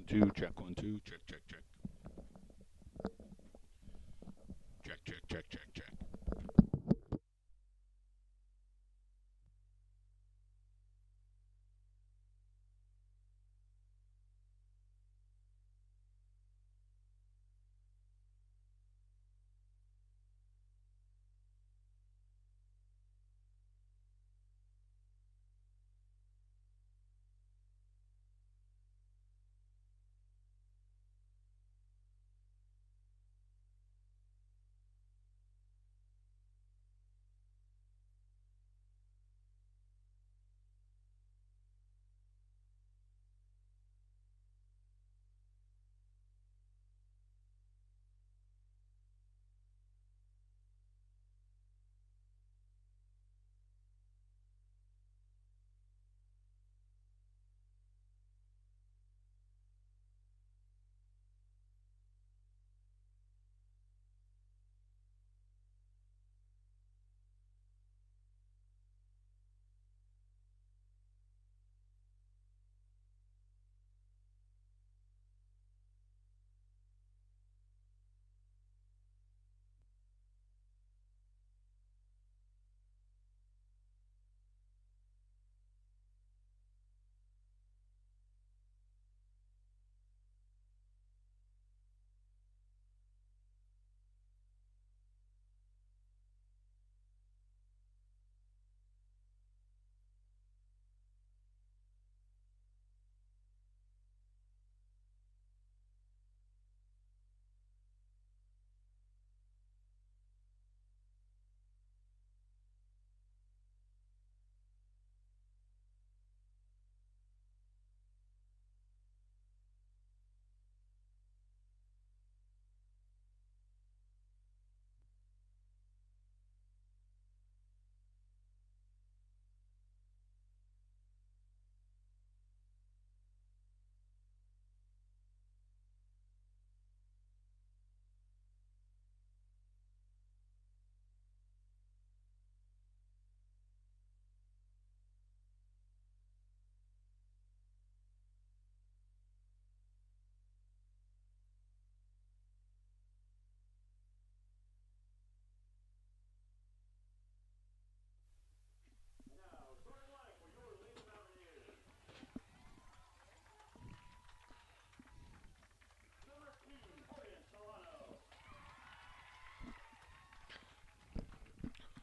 2. Check 1, 2. Check, check, check. Check, check, check, check, check.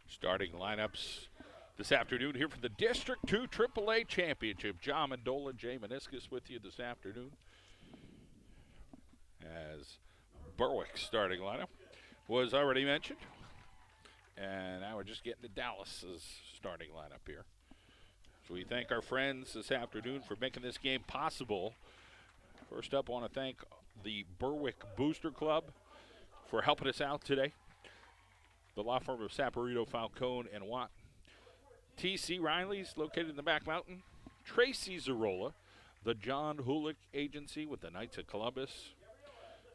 Starting lineups this afternoon here for the District 2 AAA Championship. John Mandola, Jay Meniscus with you this afternoon. As Berwick starting lineup was already mentioned. And now we're just getting to Dallas's starting lineup here. So we thank our friends this afternoon for making this game possible. First up, I want to thank the Berwick Booster Club for helping us out today. The law firm of Saporito, Falcone, and Watt. T.C. Riley's located in the Back Mountain. Tracy Zarola, the John Hulick Agency with the Knights of Columbus.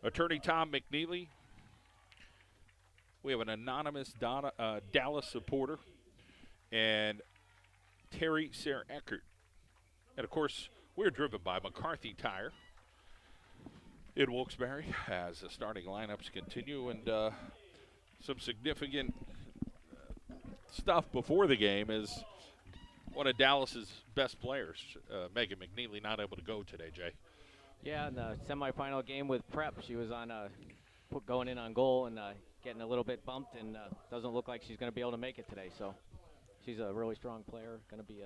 Attorney Tom McNeely. We have an anonymous Dallas supporter. And Terry Sarah Eckert. And, of course, we're driven by McCarthy Tire in Wilkes-Barre as the starting lineups continue. And some significant stuff before the game is one of Dallas's best players, Megan McNeely, not able to go today, Jay. Yeah, in the semifinal game with Prep, she was on going in on goal and getting a little bit bumped, and doesn't look like she's going to be able to make it today. So she's a really strong player, going to be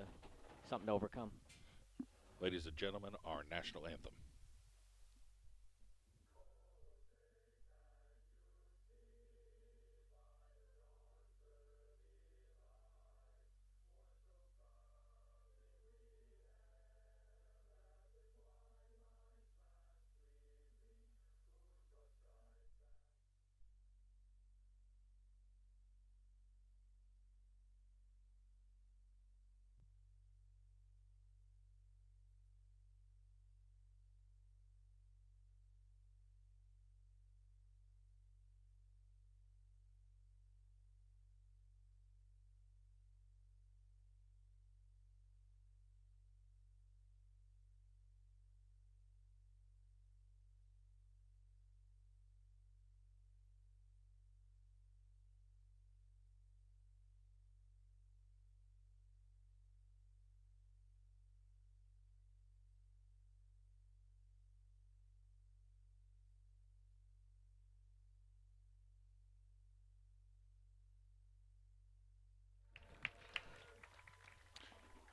something to overcome. Ladies and gentlemen, our national anthem.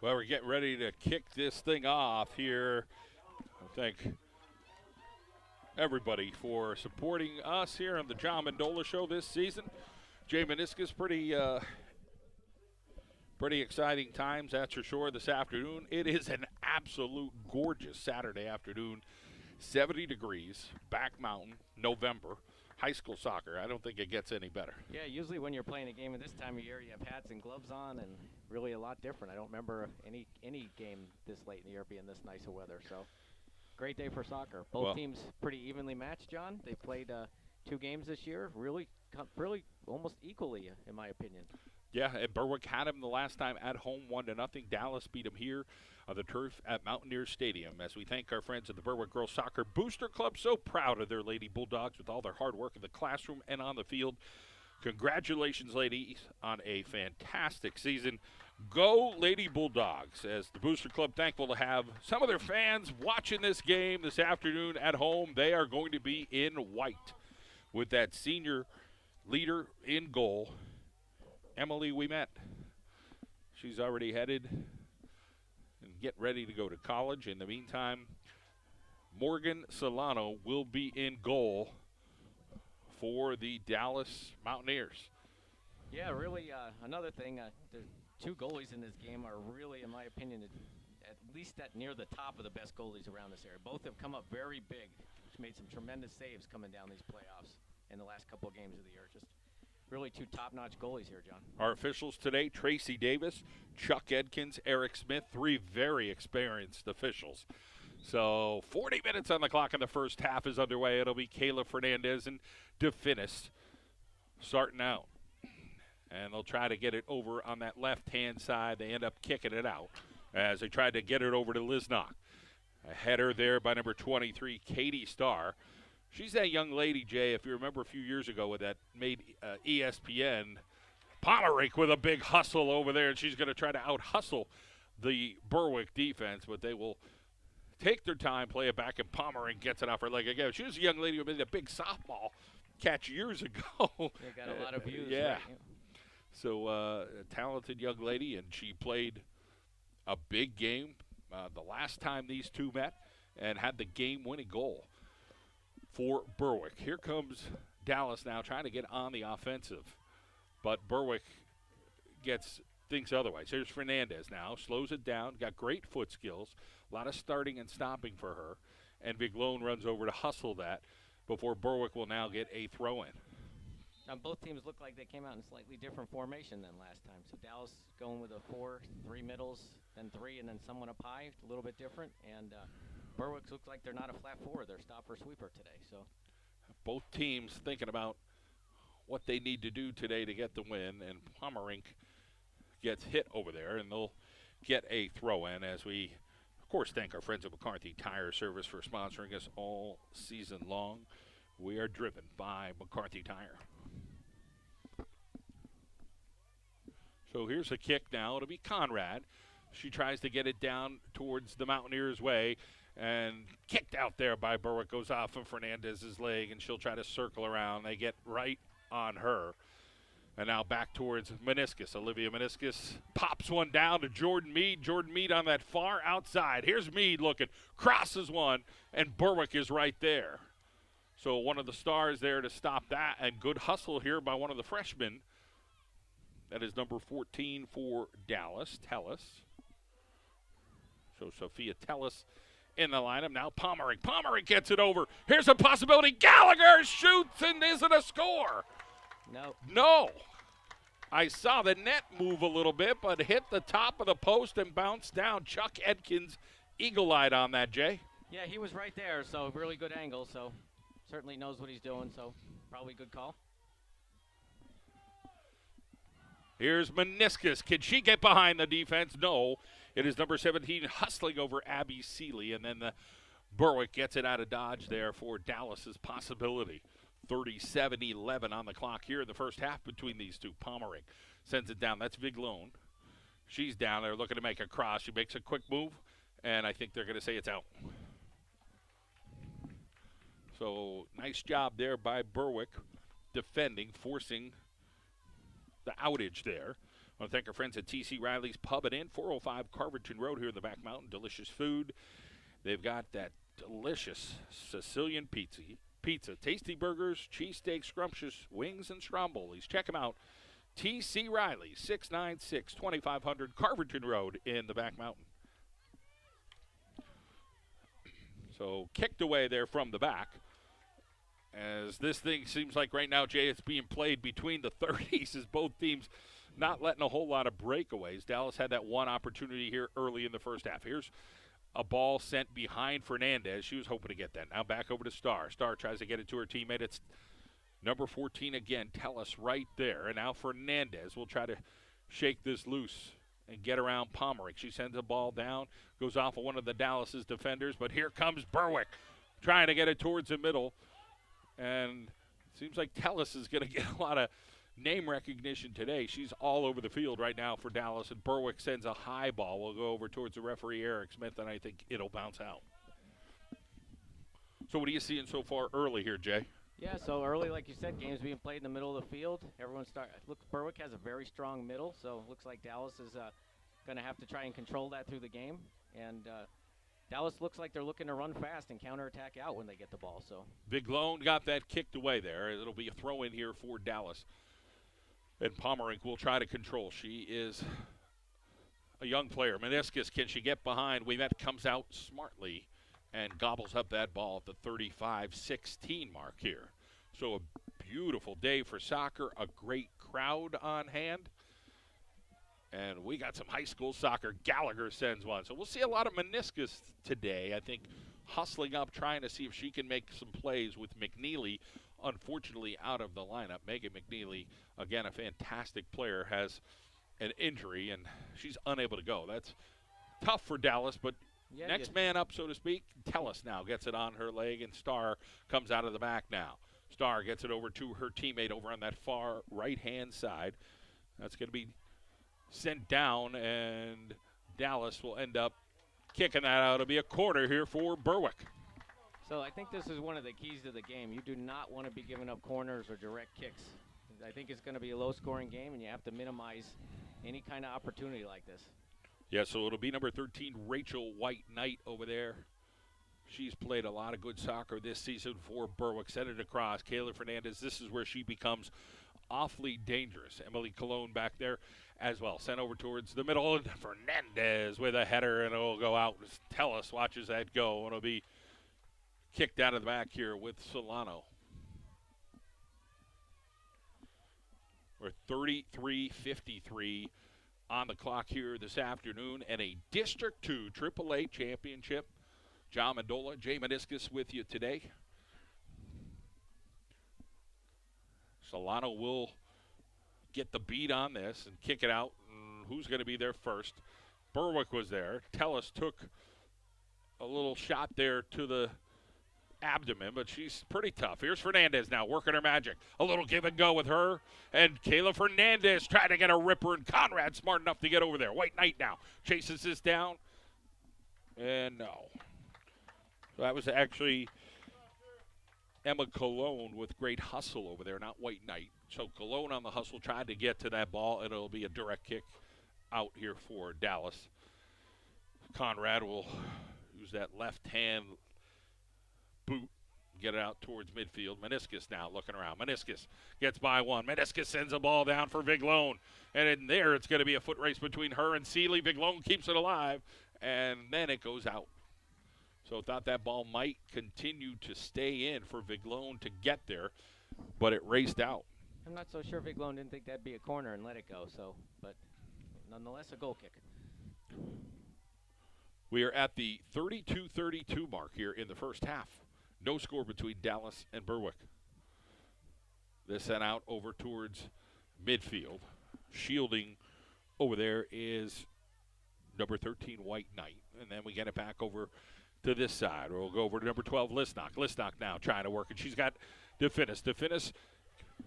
Well, we're getting ready to kick this thing off here. Thank everybody for supporting us here on the John Mendola Show this season. Jay Meniscus, pretty exciting times, that's for sure, this afternoon. It is an absolute gorgeous Saturday afternoon. 70 degrees, back mountain, November. High school soccer, I don't think it gets any better. Yeah, usually when you're playing a game at this time of year, you have hats and gloves on, and really a lot different. I don't remember any game this late in the year being this nice of weather. So, great day for soccer. Both teams pretty evenly matched, John. They played 2 games this year, really almost equally, in my opinion. Yeah, and Berwick had him the last time at home, 1-0. Dallas beat him here on the turf at Mountaineers Stadium. As we thank our friends at the Berwick Girls Soccer Booster Club, so proud of their Lady Bulldogs with all their hard work in the classroom and on the field. Congratulations, ladies, on a fantastic season. Go Lady Bulldogs, as the Booster Club thankful to have some of their fans watching this game this afternoon at home. They are going to be in white with that senior leader in goal, Emily Ouimet. She's already headed and get ready to go to college. In the meantime, Morgan Solano will be in goal for the Dallas Mountaineers. Yeah, really, another thing, the 2 goalies in this game are really, in my opinion, at least near the top of the best goalies around this area. Both have come up very big, which made some tremendous saves coming down these playoffs in the last couple of games of the year. Just really 2 top-notch goalies here, John. Our officials today, Tracy Davis, Chuck Edkins, Eric Smith, 3 very experienced officials. So 40 minutes on the clock in the first half is underway. It'll be Kayla Fernandez and DeFinis starting out. And they'll try to get it over on that left-hand side. They end up kicking it out as they tried to get it over to Lisnock. A header there by number 23, Katie Starr. She's that young lady, Jay, if you remember a few years ago, with that made ESPN. Pomerick with a big hustle over there, and she's going to try to out-hustle the Berwick defense, but they will take their time, play it back, and Pomerick gets it off her leg again. She was a young lady who made a big softball catch years ago. They got a lot of views. Yeah. Right? So a talented young lady, and she played a big game the last time these two met and had the game-winning goal for Berwick. Here comes Dallas now trying to get on the offensive, but Berwick thinks otherwise. Here's Fernandez now, slows it down, got great foot skills, a lot of starting and stopping for her, and Viglone runs over to hustle that before Berwick will now get a throw-in. Now, both teams look like they came out in slightly different formation than last time. So Dallas going with a 4, 3 middles, then 3, and then someone up high, a little bit different, and Berwick looks like they're not a flat 4. They're stopper sweeper today. So both teams thinking about what they need to do today to get the win, and Pomerink gets hit over there, and they'll get a throw-in as we, of course, thank our friends at McCarthy Tire Service for sponsoring us all season long. We are driven by McCarthy Tire. So here's a kick now. It'll be Conrad. She tries to get it down towards the Mountaineers' way, and kicked out there by Berwick, goes off of Fernandez's leg, and she'll try to circle around. They get right on her. And now back towards Meniscus. Olivia Meniscus pops one down to Jordan Mead. Jordan Mead on that far outside. Here's Mead looking, crosses one, and Berwick is right there. So one of the stars there to stop that, and good hustle here by one of the freshmen. That is number 14 for Dallas, Tellis. So Sophia Tellis in the lineup. Now Pomerick. Pomerick gets it over. Here's a possibility. Gallagher shoots, and is it a score? No. I saw the net move a little bit, but hit the top of the post and bounced down. Chuck Edkins eagle-eyed on that, Jay. Yeah, he was right there, so really good angle, so certainly knows what he's doing, so probably good call. Here's Meniscus. Can she get behind the defense? No. It is number 17 hustling over Abby Seeley, and then the Berwick gets it out of dodge there for Dallas's possibility. 37-11 on the clock here in the first half between these two. Pomerick sends it down. That's Viglone. She's down there looking to make a cross. She makes a quick move, and I think they're going to say it's out. So nice job there by Berwick defending, forcing the outage there. I want to thank our friends at T.C. Riley's Pub and Inn, 405 Carverton Road here in the Back Mountain. Delicious food. They've got that delicious Sicilian pizza, tasty burgers, cheesesteaks, scrumptious wings, and strombolis. Check them out. T.C. Riley, 696 2500 Carverton Road in the Back Mountain. So kicked away there from the back. As this thing seems like right now, Jay, it's being played between the 30s as both teams not letting a whole lot of breakaways. Dallas had that one opportunity here early in the first half. Here's a ball sent behind Fernandez. She was hoping to get that. Now back over to Starr. Starr tries to get it to her teammate. It's number 14 again, Tellis right there. And now Fernandez will try to shake this loose and get around Pomerick. She sends a ball down, goes off of one of the Dallas's defenders, but here comes Berwick trying to get it towards the middle. And it seems like Tellis is going to get a lot of name recognition today. She's all over the field right now for Dallas, and Berwick sends a high ball. We'll go over towards the referee, Eric Smith, and I think it'll bounce out. So what are you seeing so far early here, Jay? Yeah, so early, like you said, games being played in the middle of the field. Berwick has a very strong middle, so it looks like Dallas is going to have to try and control that through the game. And Dallas looks like they're looking to run fast and counterattack out when they get the ball. So Viglone got that kicked away there. It'll be a throw in here for Dallas. And Pomerink will try to control. She is a young player. Meniscus, can she get behind? Wimette comes out smartly and gobbles up that ball at the 35-16 mark here. So a beautiful day for soccer, a great crowd on hand. And we got some high school soccer. Gallagher sends one. So we'll see a lot of Meniscus today, I think, hustling up, trying to see if she can make some plays with McNeely, unfortunately out of the lineup. Megan McNeely, again, a fantastic player, has an injury, and she's unable to go. That's tough for Dallas, but yeah, next man up, so to speak. Tellis now gets it on her leg, and Starr comes out of the back now. Starr gets it over to her teammate over on that far right-hand side. That's going to be sent down, and Dallas will end up kicking that out. It'll be a quarter here for Berwick. So I think this is one of the keys to the game. You do not want to be giving up corners or direct kicks. I think it's going to be a low-scoring game, and you have to minimize any kind of opportunity like this. Yeah, so it'll be number 13, Rachel White-Knight over there. She's played a lot of good soccer this season for Berwick. Send it across. Kayla Fernandez, this is where she becomes awfully dangerous. Emily Cologne back there as well. Sent over towards the middle, and Fernandez with a header, and it'll go out. Tellis watches that go, and it'll be kicked out of the back here with Solano. We're 33-53 on the clock here this afternoon, and a District 2 AAA championship. John Mendola, Jay Meniscus with you today. Solano will get the beat on this and kick it out. Who's going to be there first? Berwick was there. Tellis took a little shot there to the abdomen, but she's pretty tough. Here's Fernandez now working her magic. A little give and go with her, and Kayla Fernandez trying to get a ripper, and Conrad smart enough to get over there. White-Knight now chases this down, and no. So that was actually Emma Cologne with great hustle over there, not White-Knight. So Cologne on the hustle tried to get to that ball, and it'll be a direct kick out here for Dallas. Conrad will use that left hand boot, get it out towards midfield. Meniscus now looking around. Meniscus gets by one. Meniscus sends a ball down for Viglone. And in there, it's going to be a foot race between her and Seeley. Viglone keeps it alive, and then it goes out. So thought that ball might continue to stay in for Viglone to get there, but it raced out. I'm not so sure Viglone didn't think that'd be a corner and let it go, but nonetheless a goal kick. We are at the 32-32 mark here in the first half. No score between Dallas and Berwick. This sent out over towards midfield. Shielding over there is number 13, White-Knight. And then we get it back over to this side. We'll go over to number 12, Listnock. Listnock now trying to work, and she's got DeFinis. DeFinis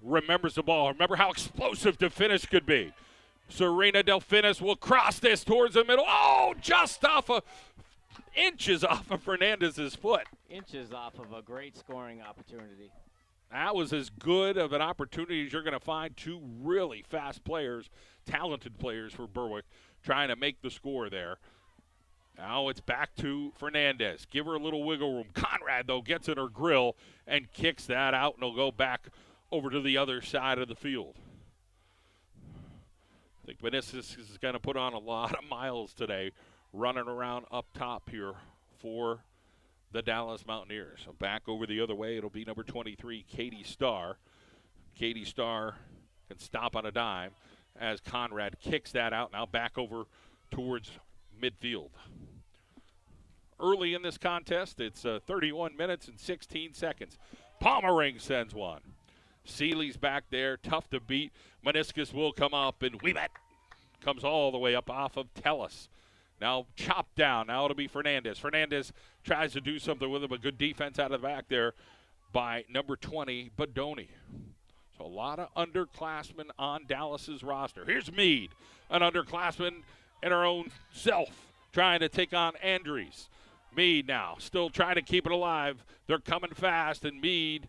remembers the ball. Remember how explosive DeFinis could be. Serena Delfinis will cross this towards the middle. Oh, just inches off of Fernandez's foot. Inches off of a great scoring opportunity. That was as good of an opportunity as you're going to find. Two really fast players, talented players for Berwick, trying to make the score there. Now it's back to Fernandez. Give her a little wiggle room. Conrad, though, gets in her grill and kicks that out, and will go back over to the other side of the field. I think Meniscus is going to put on a lot of miles today running around up top here for the Dallas Mountaineers. So back over the other way, it'll be number 23, Katie Starr. Katie Starr can stop on a dime as Conrad kicks that out. Now back over towards midfield. Early in this contest, it's 31 minutes and 16 seconds. Pomerang sends one. Seeley's back there, tough to beat. Meniscus will come up, and Weemet comes all the way up off of Tellis. Now chopped down. Now it'll be Fernandez. Fernandez tries to do something with him, but good defense out of the back there by number 20, Bodoni. So a lot of underclassmen on Dallas's roster. Here's Meade, an underclassman in her own self, trying to take on Andries. Meade now still trying to keep it alive. They're coming fast, and Meade,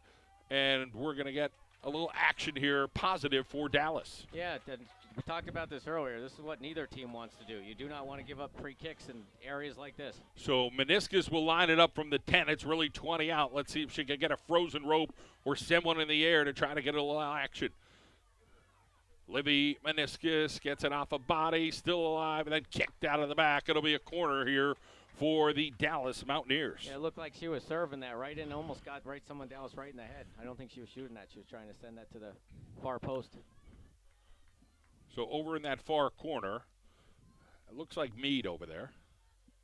and we're going to get a little action here, positive for Dallas. Yeah, we talked about this earlier. This is what neither team wants to do. You do not want to give up free kicks in areas like this. So Meniscus will line it up from the 10. It's really 20 out. Let's see if she can get a frozen rope or send one in the air to try to get a little action. Livy Meniscus gets it off a body, still alive, and then kicked out of the back. It'll be a corner here for the Dallas Mountaineers. Yeah, it looked like she was serving that right in, almost got someone Dallas right in the head. I don't think she was shooting that. She was trying to send that to the far post. So over in that far corner, it looks like Meade over there.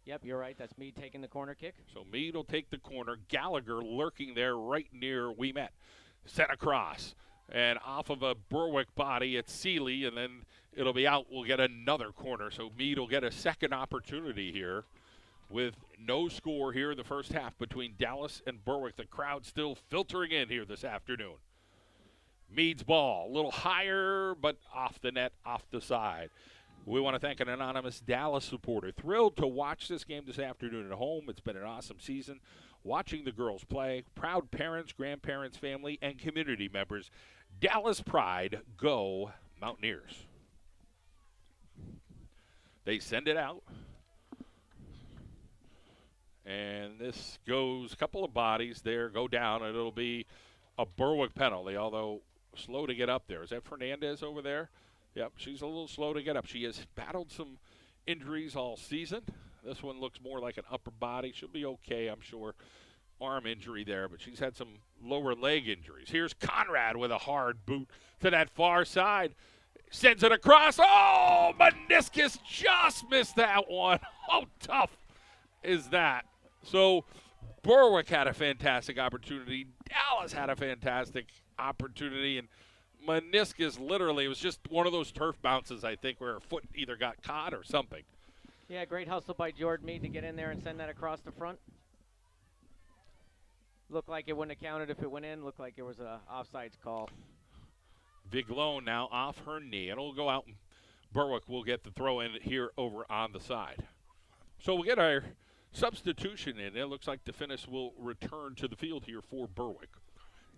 Yep, you're right. That's Meade taking the corner kick. So Meade will take the corner. Gallagher lurking there right near Weemet. Sent across. And off of a Berwick body, it's Seeley, and then it'll be out. We'll get another corner. So Meade will get a second opportunity here with no score here in the first half between Dallas and Berwick. The crowd still filtering in here this afternoon. Meade's ball, a little higher, but off the net, off the side. We want to thank an anonymous Dallas supporter. Thrilled to watch this game this afternoon at home. It's been an awesome season. Watching the girls play, proud parents, grandparents, family, and community members. Dallas pride, go Mountaineers. They send it out. And this goes, a couple of bodies there, go down, and it'll be a Berwick penalty, although slow to get up there. Is that Fernandez over there? Yep, she's a little slow to get up. She has battled some injuries all season. This one looks more like an upper body. She'll be okay, I'm sure. Arm injury there, but she's had some lower leg injuries. Here's Conrad with a hard boot to that far side. Sends it across. Oh, Meniscus just missed that one. How tough is that? So Berwick had a fantastic opportunity. Dallas had a fantastic opportunity, and Meniscus literally, it was just one of those turf bounces, I think, where her foot either got caught or something. Yeah, great hustle by Jordan Meade to get in there and send that across the front. Looked like it wouldn't have counted if it went in. Looked like it was a offsides call. Viglone now off her knee, and it'll go out, and Berwick will get the throw in here over on the side. So we'll get our substitution in. It looks like DeFinis will return to the field here for Berwick,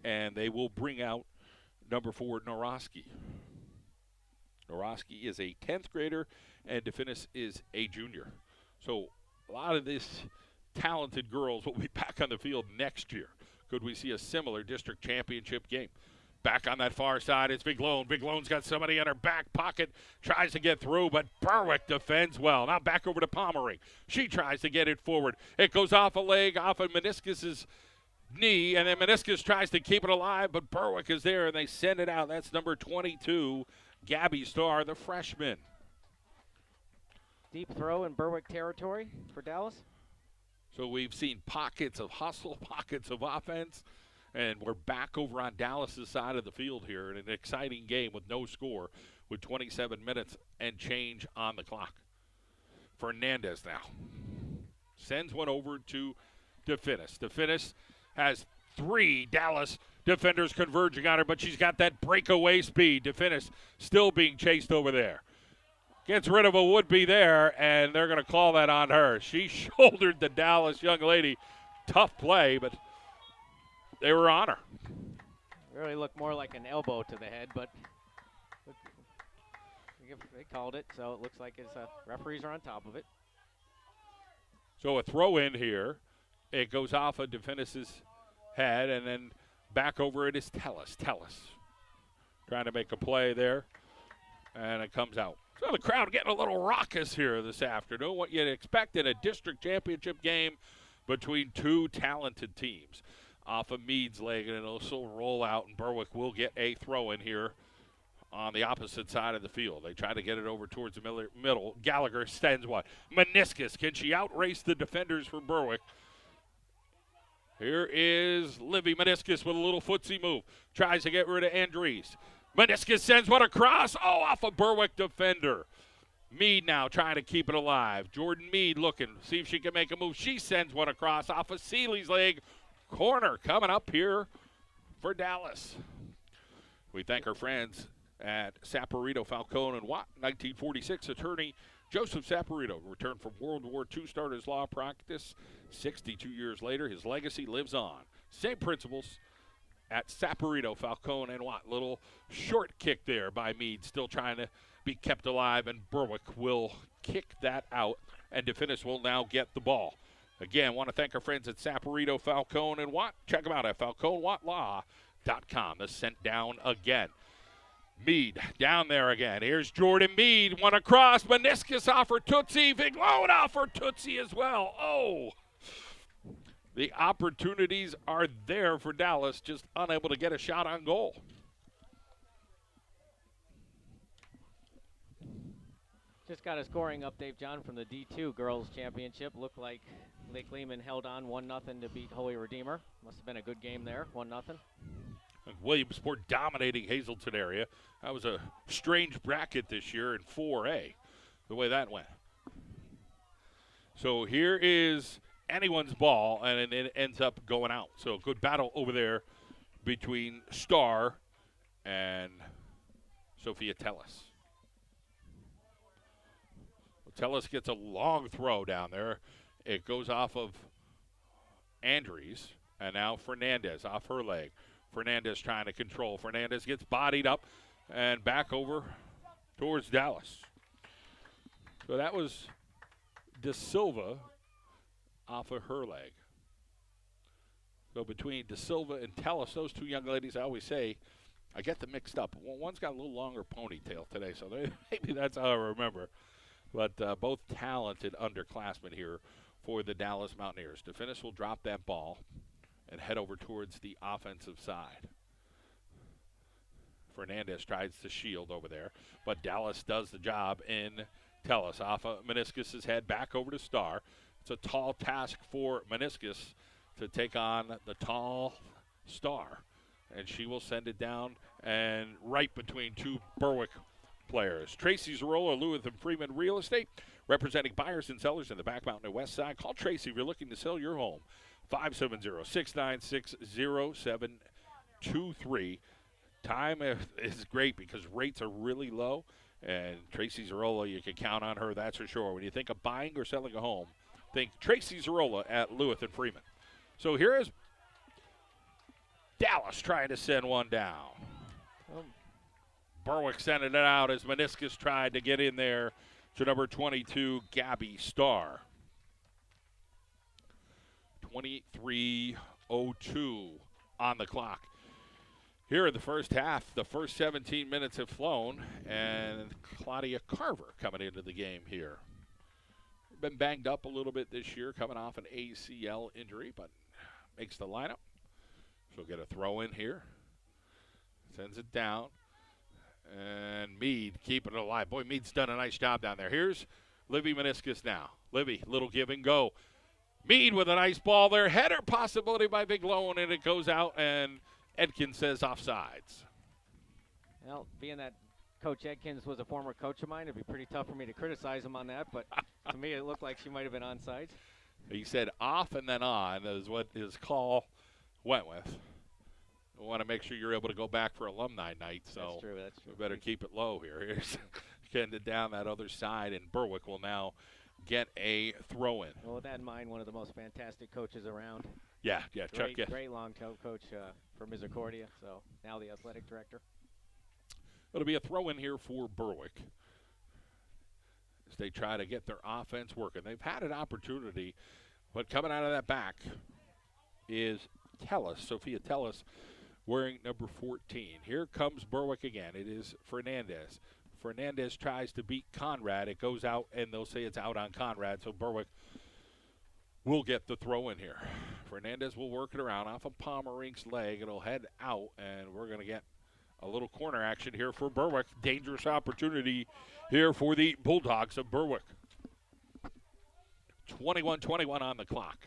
and they will bring out number 4, Noroski. Noroski is a 10th grader, and DeFinis is a junior. So a lot of these talented girls will be back on the field next year. Could we see a similar district championship game? Back on that far side, it's Viglone. Viglone's got somebody in her back pocket, tries to get through, but Berwick defends well. Now back over to Pomerang. She tries to get it forward. It goes off a leg, off of Meniscus's knee, and then Meniscus tries to keep it alive, but Berwick is there, and they send it out. That's number 22, Gabby Starr, the freshman. Deep throw in Berwick territory for Dallas. So we've seen pockets of hustle, pockets of offense, and we're back over on Dallas's side of the field here in an exciting game with no score with 27 minutes and change on the clock. Fernandez now sends one over to DeFinis. DeFinis has 3 Dallas defenders converging on her, but she's got that breakaway speed. DeFinis still being chased over there. Gets rid of a would-be there, and they're going to call that on her. She shouldered the Dallas young lady. Tough play, but they were on her. Really looked more like an elbow to the head, but they called it, so it looks like his referees are on top of it. So a throw in here. It goes off of DeFinis's head, and then back over it is Tellis. Tellis trying to make a play there, and it comes out. So the crowd getting a little raucous here this afternoon. What you'd expect in a district championship game between two talented teams. Off of Meade's leg, and it'll also roll out, and Berwick will get a throw in here on the opposite side of the field. They try to get it over towards the middle. Gallagher sends what? Meniscus. Can she outrace the defenders for Berwick? Here is Livy Meniscus with a little footsie move. Tries to get rid of Andres. Meniscus sends one across. Oh, off a Berwick defender. Meade now trying to keep it alive. Jordan Meade looking, see if she can make a move. She sends one across off of Seeley's leg. Corner coming up here for Dallas. We thank our friends at Saporito, Falcone, and Watt. 1946 attorney Joseph Saporito returned from World War II, started his law practice. 62 years later, his legacy lives on. Same principles at Saporito, Falcone, and Watt. Little short kick there by Meade, still trying to be kept alive, and Berwick will kick that out, and DeFinis will now get the ball. Again, want to thank our friends at Saporito, Falcone, and Watt. Check them out at falconewattlaw.com. This sent down again. Meade down there again. Here's Jordan Meade. One across. Meniscus off for Tootsie. Viglone off for Tootsie as well. Oh! The opportunities are there for Dallas, just unable to get a shot on goal. Just got a scoring update, John, from the D2 Girls Championship. Looked like Lake Lehman held on 1-0 to beat Holy Redeemer. Must have been a good game there, 1-0. Williamsport dominating Hazelton area. That was a strange bracket this year in 4A, the way that went. So here is anyone's ball, and it ends up going out. So good battle over there between Starr and Sophia Tellis. Tellis gets a long throw down there. It goes off of Andres, and now Fernandez off her leg. Fernandez trying to control. Fernandez gets bodied up and back over towards Dallas. So that was De Silva off of her leg. So between De Silva and Tellis, those two young ladies, I always say, I get them mixed up. Well, one's got a little longer ponytail today, so maybe that's how I remember. But both talented underclassmen here for the Dallas Mountaineers. DeFinis will drop that ball and head over towards the offensive side. Fernandez tries to shield over there, but Dallas does the job in Tellis. Off of Meniscus' head, back over to Starr. It's a tall task for Meniscus to take on the tall Starr, and she will send it down and right between two Berwick players. Tracy Zarola, Lewis and Freeman Real Estate, representing buyers and sellers in the Back Mountain and West Side. Call Tracy if you're looking to sell your home. 570-696-0723. Time is great because rates are really low, and Tracy Zarola, you can count on her, that's for sure. When you think of buying or selling a home, think Tracy Zarola at Lewis and Freeman. So here is Dallas trying to send one down. Berwick sending it out as Meniscus tried to get in there to number 22, Gabby Starr. 23:02 on the clock. Here in the first half, the first 17 minutes have flown, and Claudia Carver coming into the game here. Been banged up a little bit this year, coming off an ACL injury, but makes the lineup. She'll get a throw in here. Sends it down. And Meade keeping it alive. Boy, Meade's done a nice job down there. Here's Livy Meniscus now. Livy, little give and go. Meade with a nice ball there. Header possibility by Viglone, and it goes out, and Edkins says offsides. Well, being that Coach Edkins was a former coach of mine, it'd be pretty tough for me to criticize him on that, but to me it looked like she might have been onside. He said off and then on is what his call went with. We want to make sure you're able to go back for alumni night, so that's true. We better keep it low here. Here's getting it down that other side, and Berwick will now get a throw-in. Well, with that in mind, one of the most fantastic coaches around. Yeah, Chuck. Yeah. Great long coach for Misericordia. So now the athletic director. It'll be a throw-in here for Berwick as they try to get their offense working. They've had an opportunity, but coming out of that back is Sophia Tellis, wearing number 14. Here comes Berwick again. It is Fernandez. Fernandez tries to beat Conrad. It goes out, and they'll say it's out on Conrad, so Berwick will get the throw in here. Fernandez will work it around off of Pomerink's leg. It'll head out, and we're going to get a little corner action here for Berwick. Dangerous opportunity here for the Bulldogs of Berwick. 21-21 on the clock.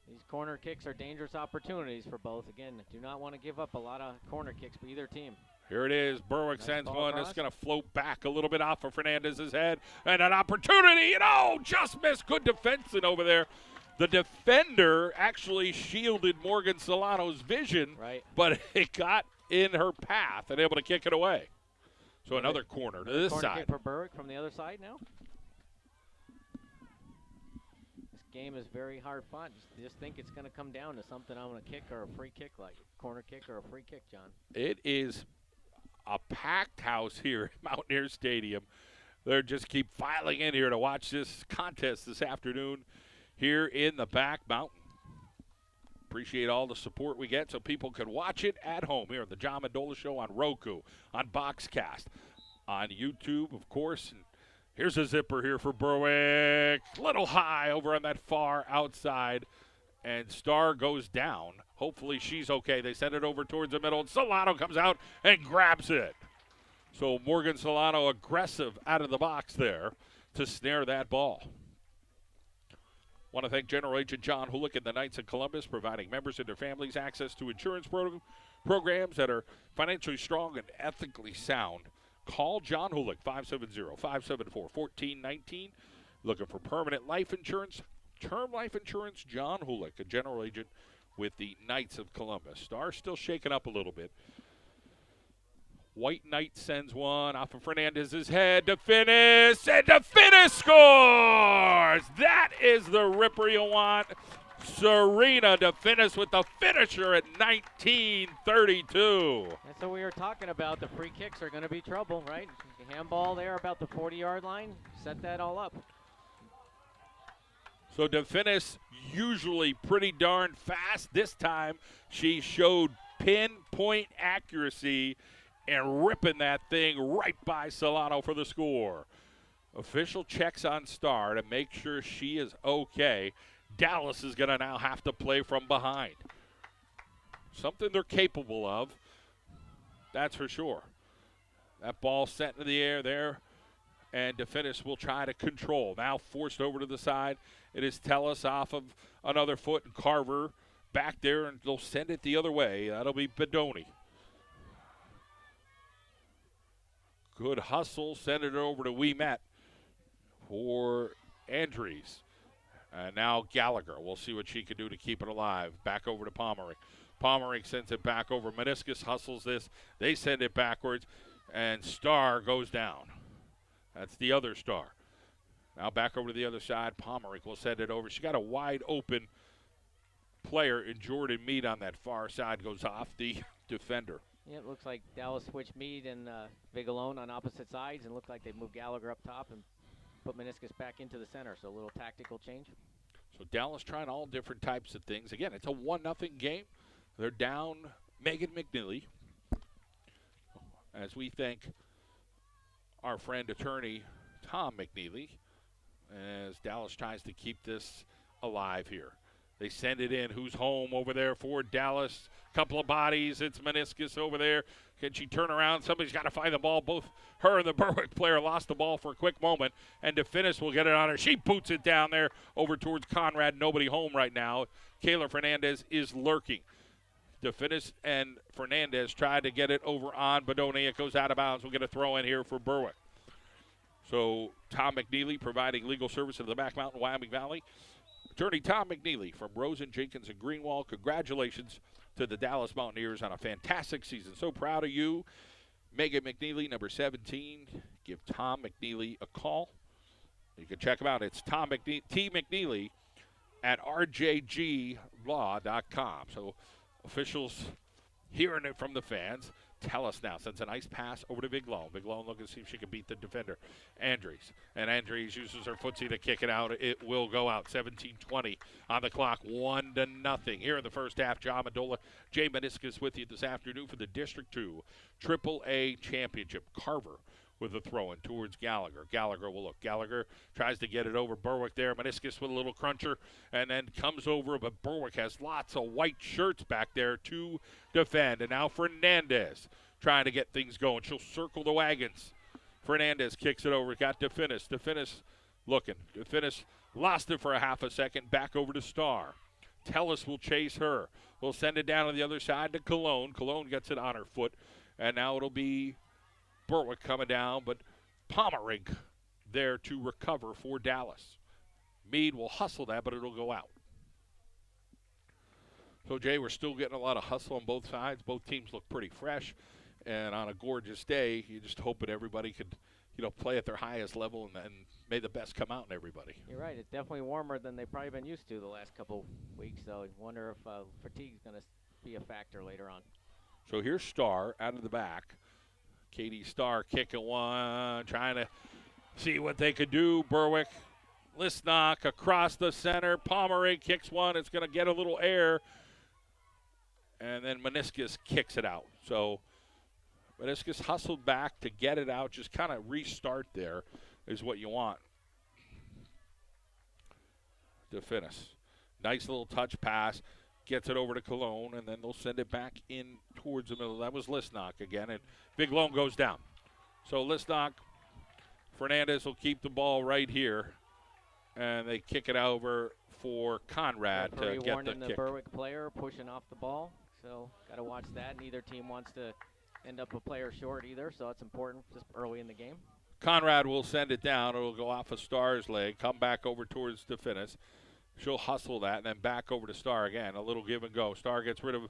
These corner kicks are dangerous opportunities for both. Again, do not want to give up a lot of corner kicks for either team. Here it is. Berwick sends one. Across. It's going to float back a little bit off of Fernandez's head. And an opportunity. And just missed. Good defensive over there. The defender actually shielded Morgan Solano's vision, right, but it got in her path and able to kick it away. So another corner to this corner side. Kick for Berwick from the other side now. This game is very hard fought. Just think it's going to come down to something on a kick or a free kick, like corner kick or a free kick, John. It is a packed house here at Mountaineer Stadium. They just keep filing in here to watch this contest this afternoon here in the back mountain. Appreciate all the support we get so people can watch it at home here on the John Mendola Show on Roku, on Boxcast, on YouTube, of course. And here's a zipper here for Berwick. Little high over on that far outside, and Starr goes down. Hopefully she's okay. They send it over towards the middle, and Solano comes out and grabs it. So Morgan Solano aggressive out of the box there to snare that ball. Want to thank General Agent John Hulick and the Knights of Columbus, providing members and their families access to insurance programs that are financially strong and ethically sound. Call John Hulick, 570-574-1419. Looking for permanent life insurance, term life insurance, John Hulick, a general agent with the Knights of Columbus. Starr still shaking up a little bit. White Knight sends one off of Fernandez's head to finish, and to finish scores! That is the ripper you want. Serena to finish with the finisher at 19:32. That's what we were talking about. The free kicks are going to be trouble, right? Handball there about the 40-yard line. Set that all up. So to finish, usually pretty darn fast. This time she showed pinpoint accuracy and ripping that thing right by Solano for the score. Official checks on Starr to make sure she is okay. Dallas is going to now have to play from behind. Something they're capable of, that's for sure. That ball sent into the air there, and DeFinis will try to control. Now forced over to the side. It is Tellis off of another foot, and Carver back there, and they'll send it the other way. That'll be Bedoni. Good hustle, send it over to Ouimet for Andries. And now Gallagher. We'll see what she can do to keep it alive. Back over to Pomerink. Pomerink sends it back over. Meniscus hustles this. They send it backwards, and Starr goes down. That's the other Starr. Now back over to the other side. Pomerink will send it over. She got a wide open player in Jordan Mead on that far side. Goes off the defender. Yeah, it looks like Dallas switched Mead and Vigilone on opposite sides, and looked like they moved Gallagher up top and put Meniscus back into the center, so a little tactical change. So Dallas trying all different types of things. Again, it's a 1-0 game. They're down Megan McNeely. As we thank our friend attorney Tom McNeely, as Dallas tries to keep this alive here. They send it in. Who's home over there for Dallas? Couple of bodies. It's Meniscus over there. Can she turn around? Somebody's got to find the ball. Both her and the Berwick player lost the ball for a quick moment. And DeFinis will get it on her. She boots it down there over towards Conrad. Nobody home right now. Kayla Fernandez is lurking. DeFinis and Fernandez tried to get it over on Bedoni. It goes out of bounds. We'll get a throw in here for Berwick. So Tom McNeely providing legal service to the Back Mountain, Wyoming Valley. Attorney Tom McNeely from Rosen, Jenkins, and Greenwald. Congratulations to the Dallas Mountaineers on a fantastic season. So proud of you. Megan McNeely, number 17. Give Tom McNeely a call You can check him out. It's T. McNeely at rjglaw.com. So officials hearing it from the fans. Tellis now sends a nice pass over to Big Lone. Big Lone looking to see if she can beat the defender, Andres. And Andres uses her footsie to kick it out. It will go out. 17:20 on the clock. 1-0 here in the first half. John Mendola, Jay Meniscus with you this afternoon for the District 2 AAA Championship. Carver with a throw in towards Gallagher. Gallagher will look. Gallagher tries to get it over Berwick there. Meniscus with a little cruncher and then comes over, but Berwick has lots of white shirts back there to defend. And now Fernandez trying to get things going. She'll circle the wagons. Fernandez kicks it over. Got DeFinis. DeFinis looking. DeFinis lost it for a half a second. Back over to Starr. Tellis will chase her. We'll send it down to the other side to Cologne. Cologne gets it on her foot. And now it'll be Berwick coming down, but Pomerink there to recover for Dallas. Meade will hustle that, but it'll go out. So, Jay, we're still getting a lot of hustle on both sides. Both teams look pretty fresh. And on a gorgeous day, you just hope that everybody could, play at their highest level and may the best come out in everybody. You're right. It's definitely warmer than they've probably been used to the last couple weeks. So I wonder if fatigue's going to be a factor later on. So here's Starr out of the back. Katie Starr kicking one, trying to see what they could do. Berwick, Listnock across the center. Pomeroy kicks one. It's going to get a little air. And then Meniscus kicks it out. So Meniscus hustled back to get it out. Just kind of restart there is what you want. DeFinis. Nice little touch pass. Gets it over to Cologne, and then they'll send it back in towards the middle. That was Listnock again, and Big Lone goes down. So Listnock, Fernandez will keep the ball right here, and they kick it over for Conrad to get the warning the kick. Berwick player pushing off the ball, so got to watch that. Neither team wants to end up a player short either, so it's important just early in the game. Conrad will send it down. It'll go off of Starr's leg, come back over towards DeFinis. She'll hustle that and then back over to Starr again. A little give and go. Starr gets rid of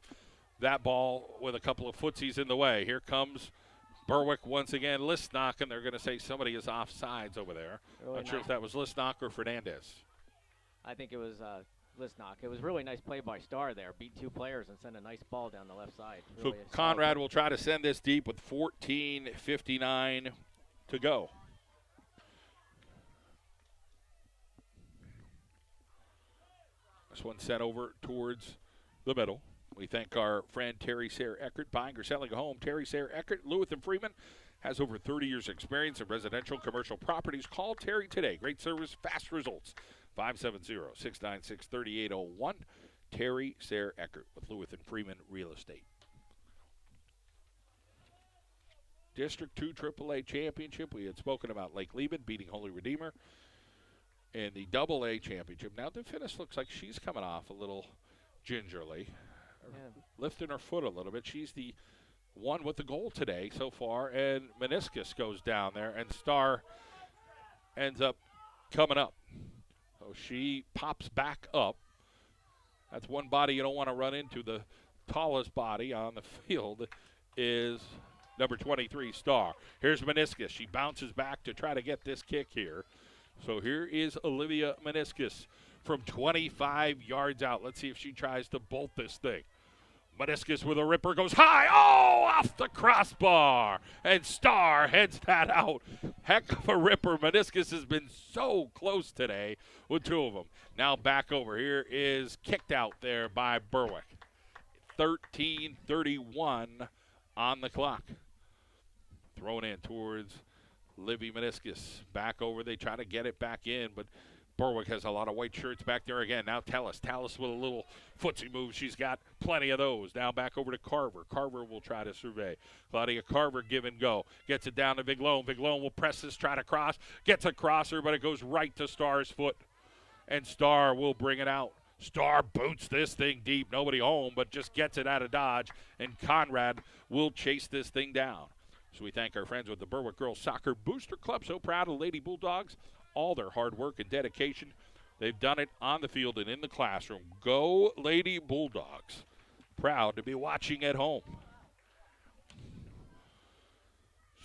that ball with a couple of footsies in the way. Here comes Berwick once again. Listnock, and they're going to say somebody is offsides over there. Really Not sure if that was Listnock or Fernandez. I think it was Listnock. It was really nice play by Starr there. Beat two players and sent a nice ball down the left side. Really So Conrad will try to send this deep with 14:59 to go. This one sent over towards the middle. We thank our friend Terry Sayre Eckert, buying or selling a home. Terry Sayre Eckert, Lewis and Freeman, has over 30 years experience in residential commercial properties. Call Terry today. Great service, fast results. 570-696-3801. Terry Sayre Eckert with Lewis and Freeman Real Estate. District 2 AAA Championship. We had spoken about Lake Leben beating Holy Redeemer in the AA Championship. Now, DeFinis looks like she's coming off a little gingerly, lifting her foot a little bit. She's the one with the goal today so far, and Meniscus goes down there, and Starr ends up coming up. So she pops back up. That's one body you don't want to run into. The tallest body on the field is number 23, Starr. Here's Meniscus. She bounces back to try to get this kick here. So here is Olivia Meniscus from 25 yards out. Let's see if she tries to bolt this thing. Meniscus with a ripper goes high. Oh, off the crossbar. And Starr heads that out. Heck of a ripper. Meniscus has been so close today with two of them. Now back over. Here is kicked out there by Berwick. 13:31 on the clock. Thrown in towards Livy Meniscus. Back over. They try to get it back in, but Berwick has a lot of white shirts back there again. Now Tellis. Tellis with a little footsie move. She's got plenty of those. Now back over to Carver. Carver will try to survey. Claudia Carver give and go. Gets it down to Big Lone. Big Lone will press this, try to cross. Gets a crosser, but it goes right to Starr's foot. And Starr will bring it out. Starr boots this thing deep. Nobody home, but just gets it out of dodge. And Conrad will chase this thing down. So we thank our friends with the Berwick Girls Soccer Booster Club. So proud of the Lady Bulldogs. All their hard work and dedication. They've done it on the field and in the classroom. Go Lady Bulldogs. Proud to be watching at home.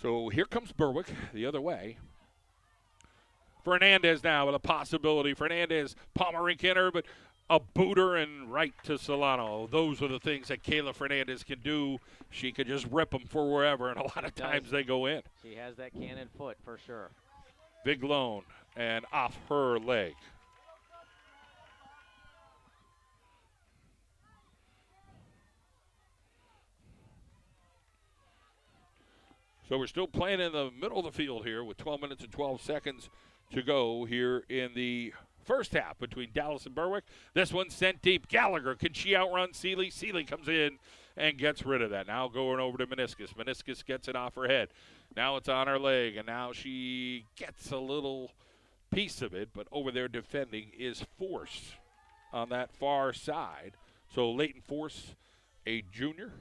So here comes Berwick the other way. Fernandez now with a possibility. Fernandez, Pomerink in her, but a booter and right to Solano. Those are the things that Kayla Fernandez can do. She can just rip them for wherever, and a lot of times they go in. She has that cannon foot for sure. Big loan and off her leg. So we're still playing in the middle of the field here with 12 minutes and 12 seconds to go here in the first half between Dallas and Berwick. This one sent deep. Gallagher, can she outrun Seeley? Seeley comes in and gets rid of that. Now going over to Meniscus. Meniscus gets it off her head. Now it's on her leg, and now she gets a little piece of it, but over there defending is Force on that far side. So Leighton Force, a junior.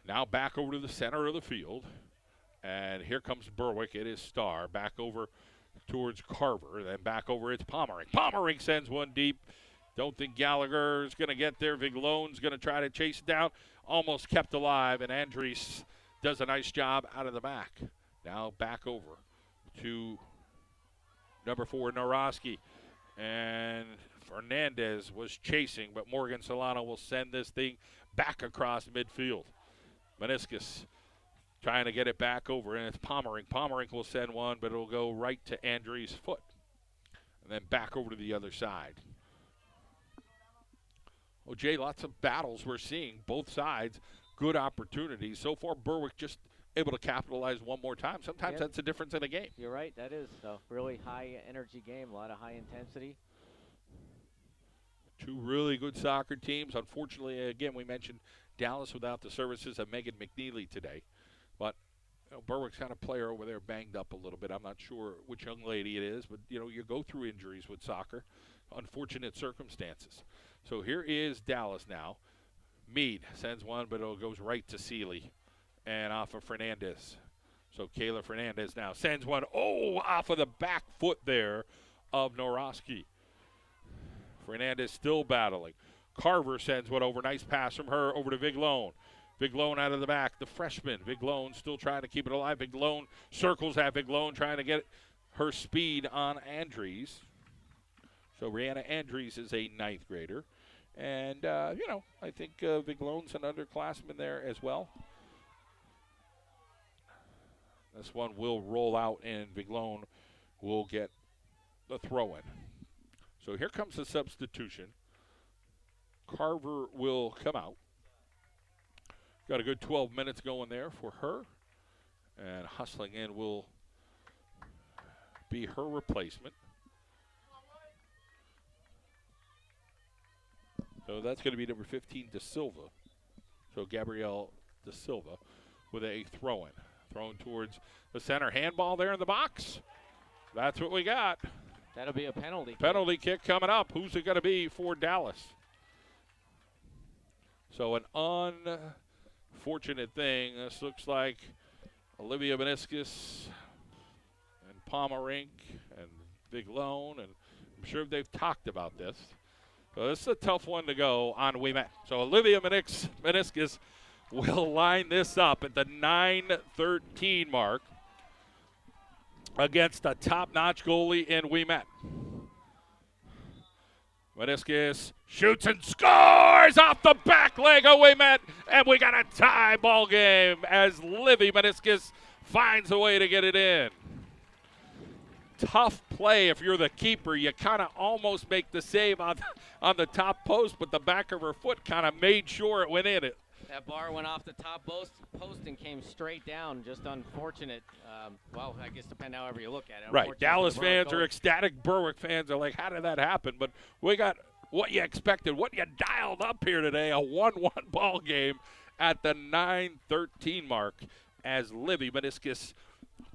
Now back over to the center of the field. And here comes Berwick. It is Starr. Back over towards Carver. Then back over it's Pomerink. Pomerink sends one deep. Don't think Gallagher is going to get there. Viglone's going to try to chase it down. Almost kept alive. And Andres does a nice job out of the back. Now back over to number 4, Naroski. And Fernandez was chasing, but Morgan Solano will send this thing back across midfield. Meniscus trying to get it back over, and it's Pomerink. Pomerink will send one, but it'll go right to Andre's foot. And then back over to the other side. Oh, Jay, lots of battles we're seeing. Both sides, good opportunities. So far, Berwick just able to capitalize one more time. Sometimes that's the difference in a game. You're right. That is a really high-energy game, a lot of high intensity. Two really good soccer teams. Unfortunately, again, we mentioned Dallas without the services of Megan McNeely today. But Berwick's got a player over there banged up a little bit. I'm not sure which young lady it is, but, you go through injuries with soccer. Unfortunate circumstances. So here is Dallas now. Meade sends one, but it goes right to Seeley and off of Fernandez. So Kayla Fernandez now sends one, off of the back foot there of Naroski. Fernandez still battling. Carver sends one over. Nice pass from her over to Viglone. Viglone out of the back. The freshman. Viglone still trying to keep it alive. Viglone circles at Viglone, trying to get her speed on Andres. So Brianna Andres is a 9th grader. And, I think Viglone's an underclassman there as well. This one will roll out, and Viglone will get the throw-in. So here comes the substitution. Carver will come out. Got a good 12 minutes going there for her. And hustling in will be her replacement. So that's going to be number 15, De Silva. So Gabrielle De Silva with a throw-in. Thrown towards the center. Handball there in the box. That's what we got. That'll be a penalty. Penalty kick coming up. Who's it going to be for Dallas? So an unfortunate thing. This looks like Olivia Meniscus and Pomerink and Viglone, and I'm sure they've talked about this. So this is a tough one to go on We Met. So Olivia Meniscus will line this up at the 9:13 mark against a top-notch goalie in We Met. Meniscus shoots and scores off the back leg of We Met, and we got a tie ball game as Livy Meniscus finds a way to get it in. Tough play if you're the keeper. You kind of almost make the save on the top post, but the back of her foot kind of made sure it went in it. That bar went off the top post and came straight down. Just unfortunate. I guess depending however you look at it. Right. Dallas fans are ecstatic. Berwick fans are like, how did that happen? But we got what you expected, what you dialed up here today, a 1-1 ball game at the 9:13 mark as Livy Meniscus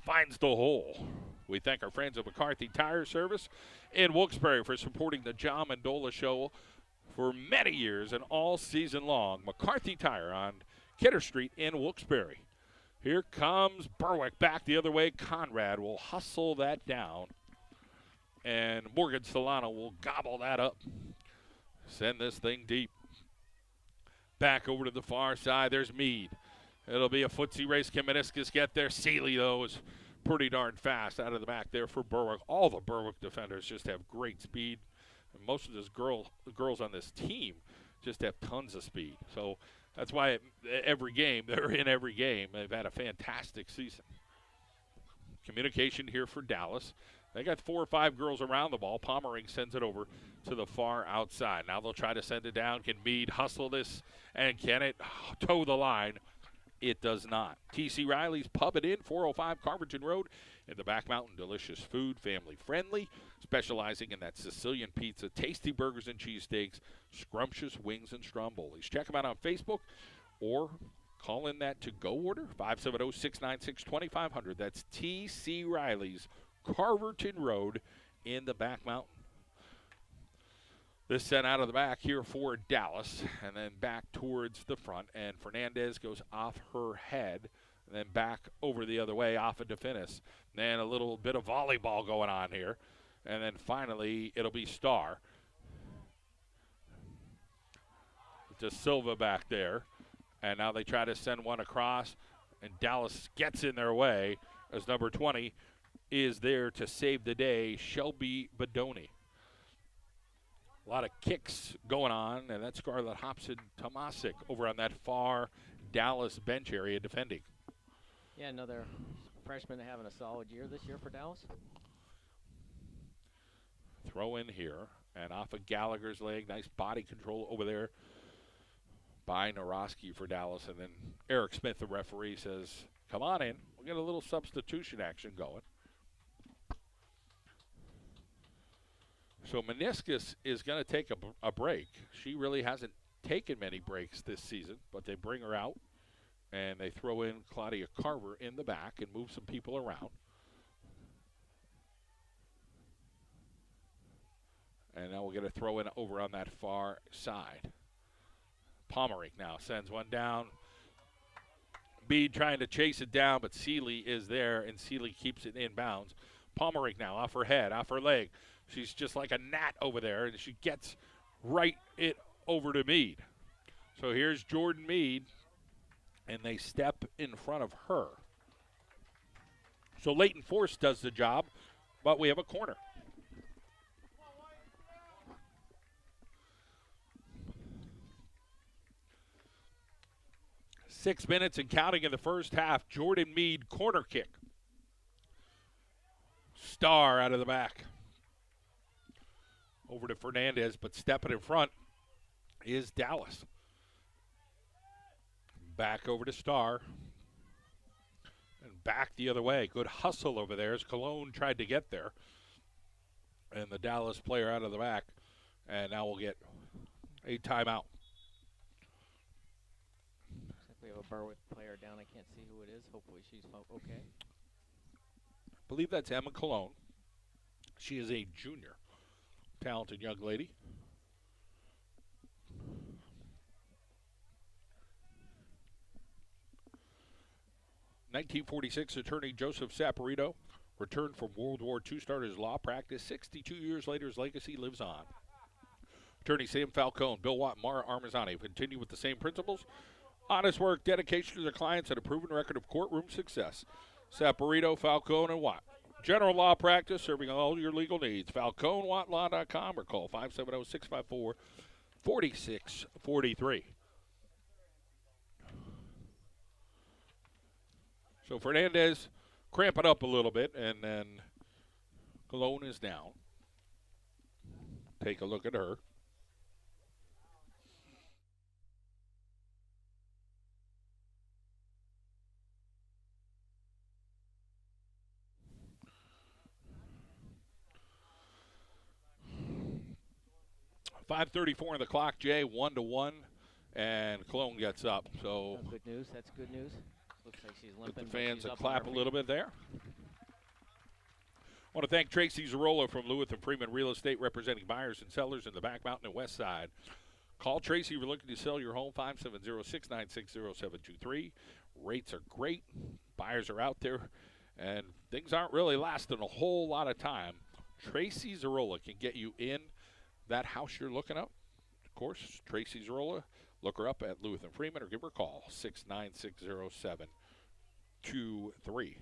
finds the hole. We thank our friends at McCarthy Tire Service in Wilkes-Barre for supporting the John Mendola Show for many years and all season long. McCarthy Tire on Kidder Street in Wilkes-Barre. Here comes Berwick back the other way. Conrad will hustle that down, and Morgan Solano will gobble that up. Send this thing deep. Back over to the far side. There's Mead. It'll be a footsie race. Can Meniscus get there? Seeley, though, is pretty darn fast out of the back there for Berwick. All the Berwick defenders just have great speed. And most of the girls on this team just have tons of speed. So that's why every game, they're in every game. They've had a fantastic season. Communication here for Dallas. They got 4 or 5 girls around the ball. Pommering sends it over to the far outside. Now they'll try to send it down. Can Mead hustle this? And can it toe the line? It does not. T.C. Riley's Pub It In, 405 Carverton Road in the Back Mountain. Delicious food, family friendly, specializing in that Sicilian pizza, tasty burgers and cheesesteaks, scrumptious wings and strombolis. Check them out on Facebook or call in that to-go order, 570-696-2500. That's T.C. Riley's, Carverton Road in the Back Mountain. This sent out of the back here for Dallas, and then back towards the front. And Fernandez goes off her head, and then back over the other way off of DeFinis. Then a little bit of volleyball going on here. And then finally, it'll be Starr. To Silva back there. And now they try to send one across, and Dallas gets in their way as number 20 is there to save the day, Shelby Bedoni. A lot of kicks going on, and that's Scarlett Hobson-Tomasic over on that far Dallas bench area defending. Yeah, another freshman having a solid year this year for Dallas. Throw in here, and off of Gallagher's leg. Nice body control over there by Naroski for Dallas. And then Eric Smith, the referee, says, come on in. We'll get a little substitution action going. So Meniscus is going to take a break. She really hasn't taken many breaks this season, but they bring her out, and they throw in Claudia Carver in the back and move some people around. And now we're going to throw in over on that far side. Pommerick now sends one down. Bede trying to chase it down, but Seeley is there, and Seeley keeps it in bounds. Pommerick now off her head, off her leg. She's just like a gnat over there, and she gets right it over to Mead. So here's Jordan Mead, and they step in front of her. So Leighton Force does the job, but we have a corner. Six minutes and counting in the first half. Jordan Mead corner kick. Starr out of the back. Over to Fernandez, but stepping in front is Dallas. Back over to Starr. And back the other way. Good hustle over there as Cologne tried to get there. And the Dallas player out of the back. And now we'll get a timeout. Looks like we have a Berwick player down. I can't see who it is. Hopefully she's okay. I believe that's Emma Cologne. She is a junior. Talented young lady. (1946) attorney Joseph Saporito returned from World War II, started his law practice. 62 years later, his legacy lives on. Attorney Sam Falcone, Bill Watt, Mara Armazzani continue with the same principles. Honest work, dedication to their clients, and a proven record of courtroom success. Saporito, Falcone, and Watt. General law practice, serving all your legal needs. FalconeWattLaw.com or call 570-654-4643. So Fernandez cramping up a little bit, and then Cologne is down. Take a look at her. .5:34 on the clock, Jay, 1-1, and Cologne gets up. So that's good news. That's good news. Looks like she's limping. Give the fans a clap a little bit there. I want to thank Tracy Zarola from Lewitt and Freeman Real Estate, representing buyers and sellers in the Back Mountain and West Side. Call Tracy if you're looking to sell your home, 570-696-0723. Rates are great. Buyers are out there, and things aren't really lasting a whole lot of time. Tracy Zarola can get you in that house you're looking up. Of course, Tracy Zarola, Look her up at Lewis and Freeman or give her a call, 6960723.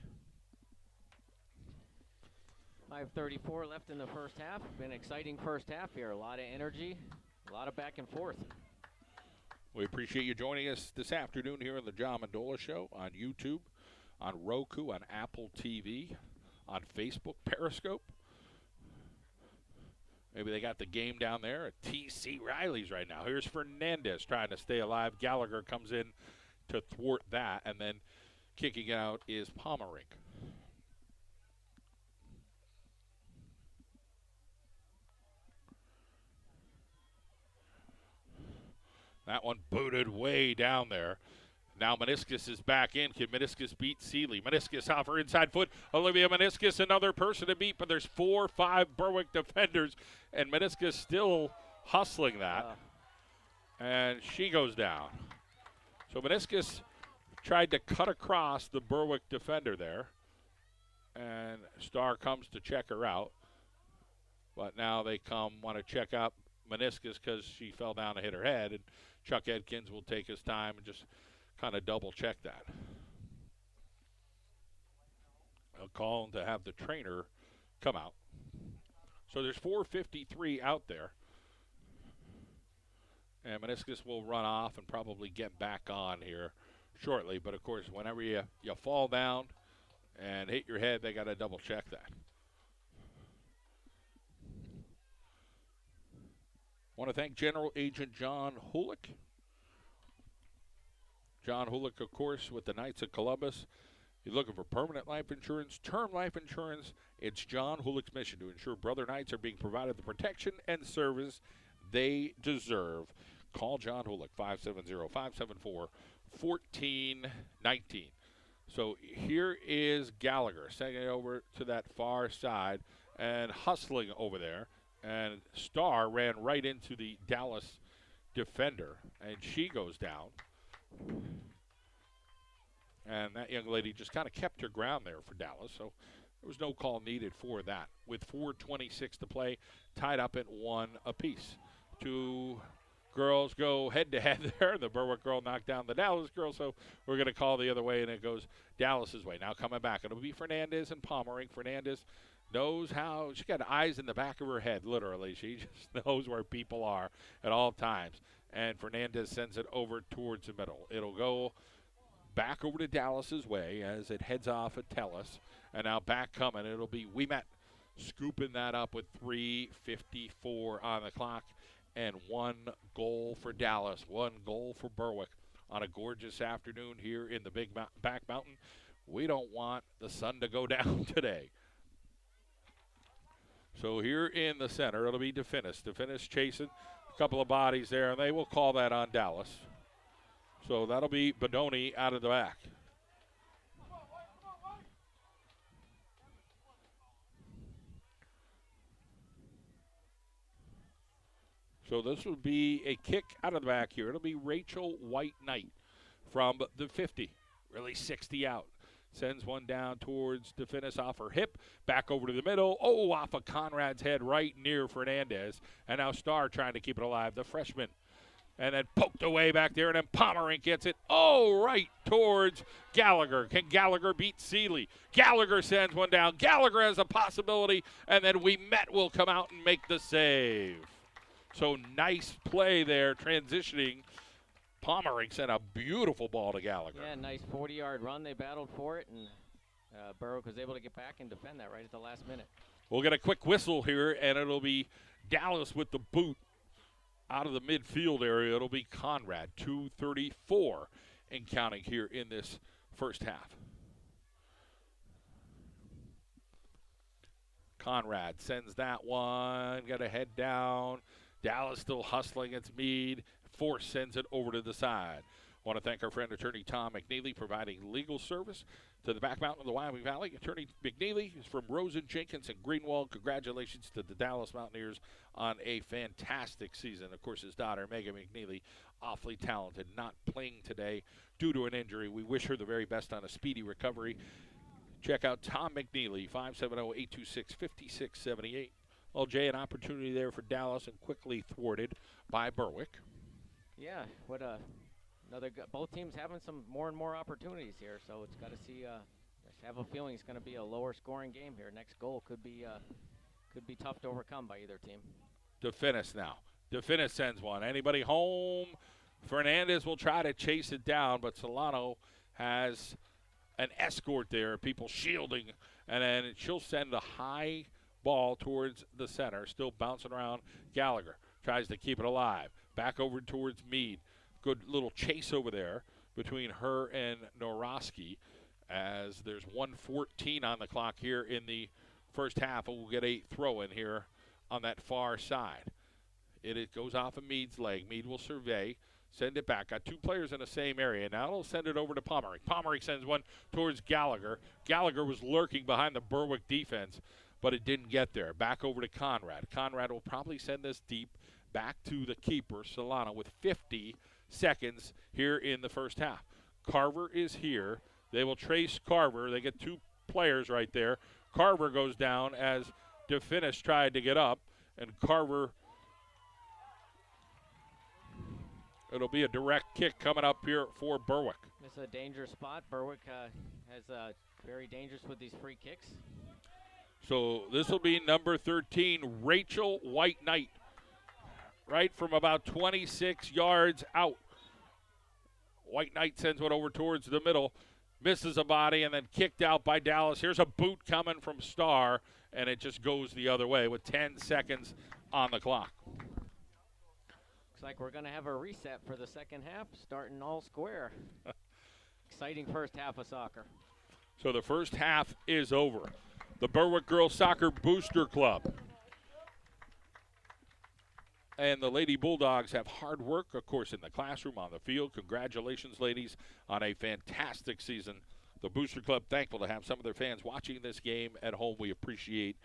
5:34 left in the first half. Been an exciting first half here. A lot of energy, a lot of back and forth. We appreciate you joining us this afternoon here on the John Mandola Show on YouTube, on Roku, on Apple TV, on Facebook, Periscope. Maybe they got the game down there at T.C. Riley's right now. Here's Fernandez trying to stay alive. Gallagher comes in to thwart that, and then kicking out is Pomerink. That one booted way down there. Now Meniscus is back in. Can Meniscus beat Seeley? Meniscus off her inside foot. Olivia Meniscus, another person to beat, but there's 4 or 5 Berwick defenders, and Meniscus still hustling that. And she goes down. So Meniscus tried to cut across the Berwick defender there, and Starr comes to check her out. But now they want to check out Meniscus because she fell down and hit her head, and Chuck Edkins will take his time and just kind of double check that. I'll call him to have the trainer come out. So there's 4:53 out there. And Meniscus will run off and probably get back on here shortly. But, of course, whenever you fall down and hit your head, they got to double check that. Want to thank General Agent John Hulick. John Hulick, of course, with the Knights of Columbus. You're looking for permanent life insurance, term life insurance. It's John Hulick's mission to ensure Brother Knights are being provided the protection and service they deserve. Call John Hulick, 570-574-1419. So here is Gallagher sending it over to that far side and hustling over there. And Starr ran right into the Dallas defender, and she goes down. And that young lady just kind of kept her ground there for Dallas, so there was no call needed for that. With 4:26 to play, tied up at 1 apiece. 2 girls go head-to-head there. The Berwick girl knocked down the Dallas girl, so we're going to call the other way, and it goes Dallas's way. Now coming back, it'll be Fernandez and Pomerink. Fernandez knows how. She got eyes in the back of her head, literally. She just knows where people are at all times. And Fernandez sends it over towards the middle. It'll go back over to Dallas's way as it heads off at Telus. And now back coming. It'll be Ouimet scooping that up with 3:54 on the clock. And 1 goal for Dallas, 1 goal for Berwick on a gorgeous afternoon here in the Big Back Mountain. We don't want the sun to go down today. So here in the center, it'll be DeFinis. DeFinis chasing a couple of bodies there, and they will call that on Dallas. So that'll be Bedoni out of the back. So this will be a kick out of the back here. It'll be Rachel White-Knight from the 50, really 60 out. Sends one down towards DeFinis off her hip. Back over to the middle. Oh, off of Conrad's head right near Fernandez. And now Starr trying to keep it alive, the freshman. And then poked away back there, and then Pomerink gets it. Oh, right towards Gallagher. Can Gallagher beat Seeley? Gallagher sends one down. Gallagher has a possibility, and then Ouimet will come out and make the save. So nice play there, transitioning. Pomerink sent a beautiful ball to Gallagher. Yeah, nice 40-yard run. They battled for it, and Berwick was able to get back and defend that right at the last minute. We'll get a quick whistle here, and it'll be Dallas with the boot out of the midfield area. It'll be Conrad, 2:34 and counting here in this first half. Conrad sends that one. Got to head down. Dallas still hustling. It's Meade. Force sends it over to the side. Want to thank our friend attorney Tom McNeely providing legal service to the back mountain of the Wyoming Valley. Attorney McNeely is from Rosen, Jenkins, and Greenwald. Congratulations to the Dallas Mountaineers on a fantastic season. Of course, his daughter, Megan McNeely, awfully talented, not playing today due to an injury. We wish her the very best on a speedy recovery. Check out Tom McNeely, 570-826-5678. Well, Jay, an opportunity there for Dallas and quickly thwarted by Berwick. Yeah, what both teams having some more and more opportunities here, so it's got to see. I have a feeling it's going to be a lower scoring game here. Next goal could be tough to overcome by either team. DeFinis now. DeFinis sends one. Anybody home? Fernandez will try to chase it down, but Solano has an escort there, people shielding, and then she'll send a high ball towards the center, still bouncing around. Gallagher tries to keep it alive. Back over towards Meade. Good little chase over there between her and Norowski as there's 1:14 on the clock here in the first half. We'll get a throw in here on that far side. It goes off of Meade's leg. Meade will survey, send it back. Got two players in the same area. Now it'll send it over to Pomerick. Pomerick sends one towards Gallagher. Gallagher was lurking behind the Berwick defense, but it didn't get there. Back over to Conrad. Conrad will probably send this deep back to the keeper, Solano, with 50 seconds here in the first half. Carver is here. They will trace Carver. They get two players right there. Carver goes down as DeFinis tried to get up, and Carver, it'll be a direct kick coming up here for Berwick. This is a dangerous spot. Berwick has very dangerous with these free kicks. So this will be number 13, Rachel White Knight, right from about 26 yards out. White Knight sends one over towards the middle, misses a body, and then kicked out by Dallas. Here's a boot coming from Starr, and it just goes the other way with 10 seconds on the clock. Looks like we're going to have a reset for the second half, starting all square. Exciting first half of soccer. So the first half is over. The Berwick Girls Soccer Booster Club and the Lady Bulldogs have hard work, of course, in the classroom, on the field. Congratulations, ladies, on a fantastic season. The Booster Club thankful to have some of their fans watching this game at home. We appreciate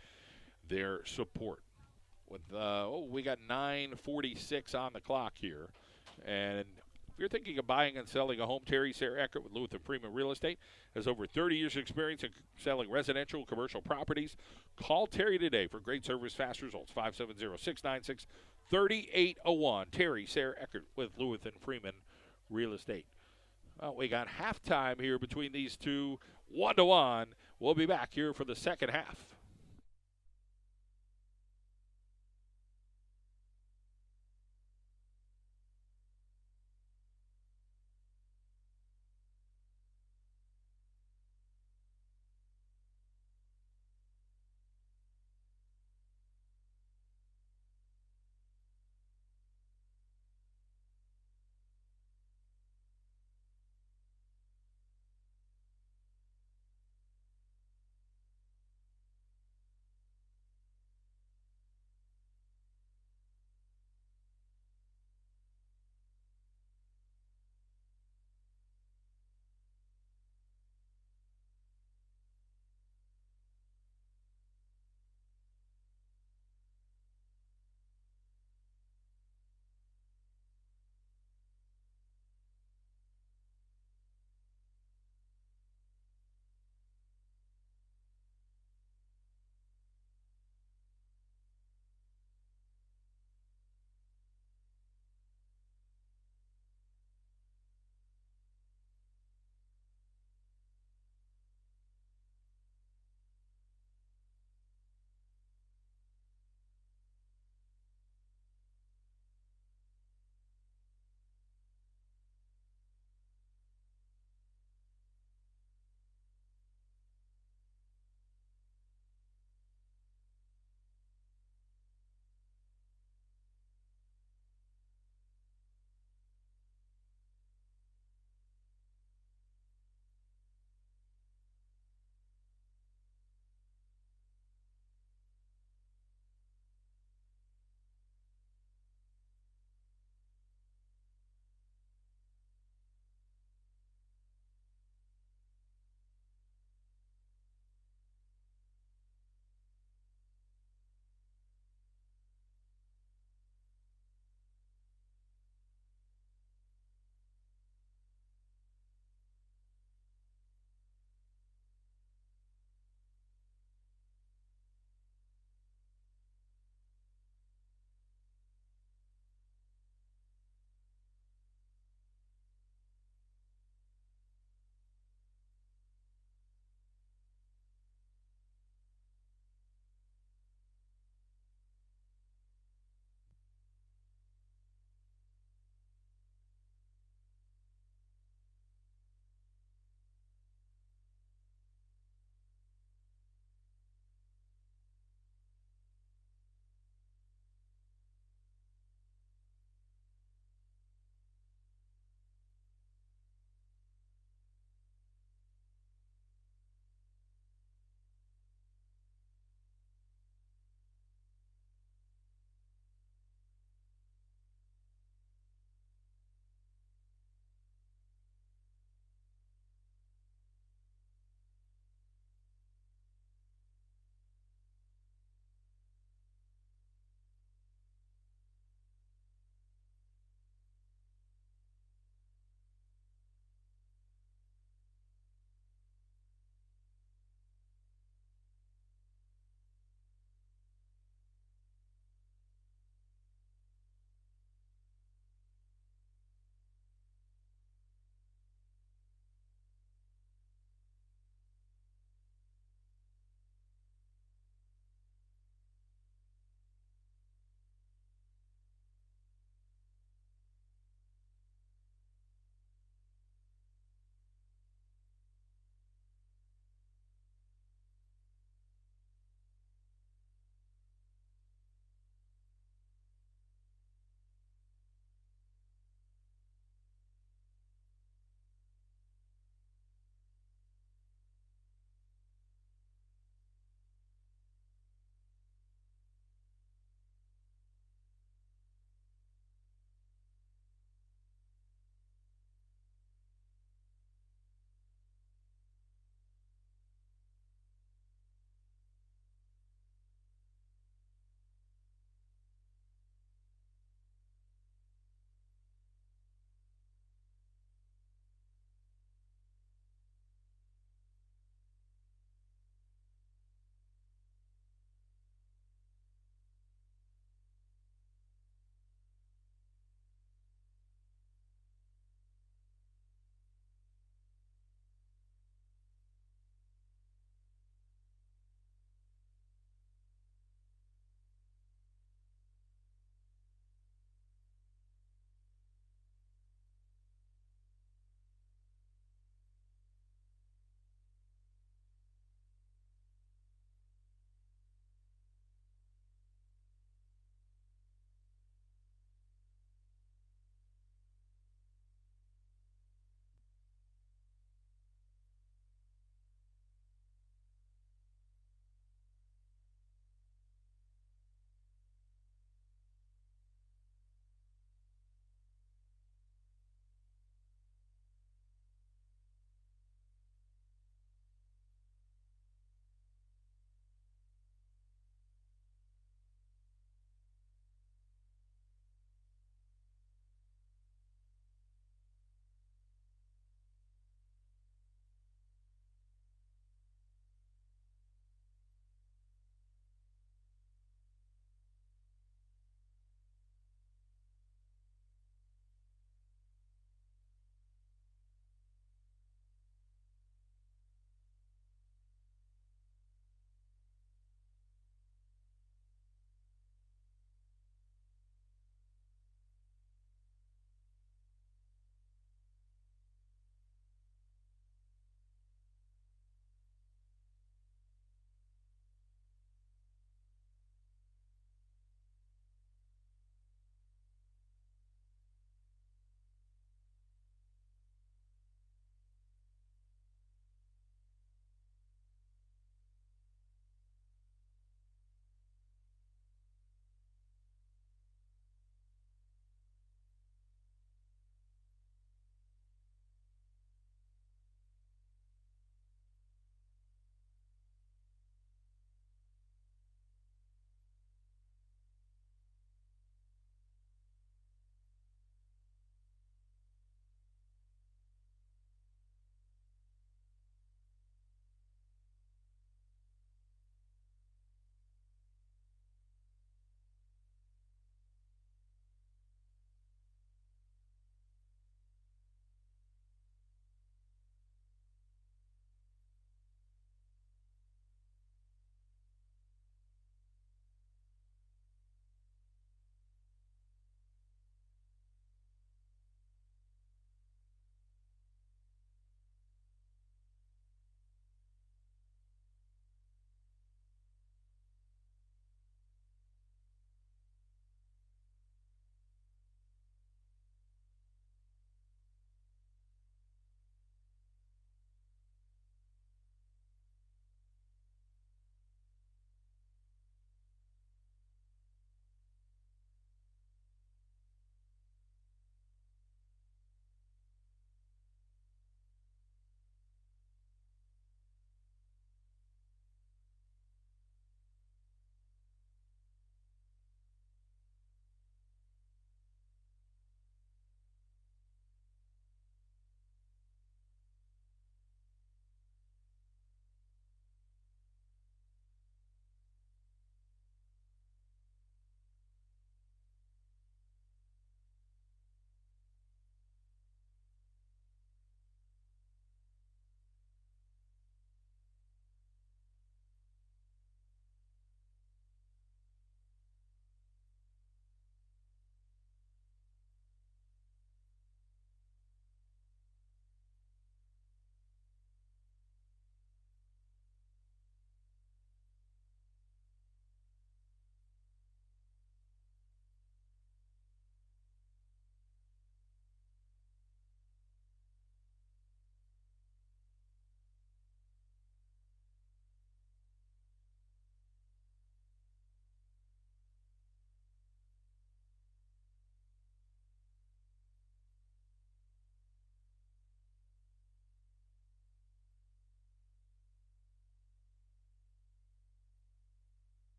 their support. With we got 9:46 on the clock here, and if you're thinking of buying and selling a home, Terry Sarah Eckert with Lewis and Freeman Real Estate has over 30 years of experience in selling residential and commercial properties. Call Terry today for great service, fast results. 570-696-3801. Terry Sarah Eckert with Lewis and Freeman Real Estate. Well, we got halftime here between these two, 1-1. We'll be back here for the second half.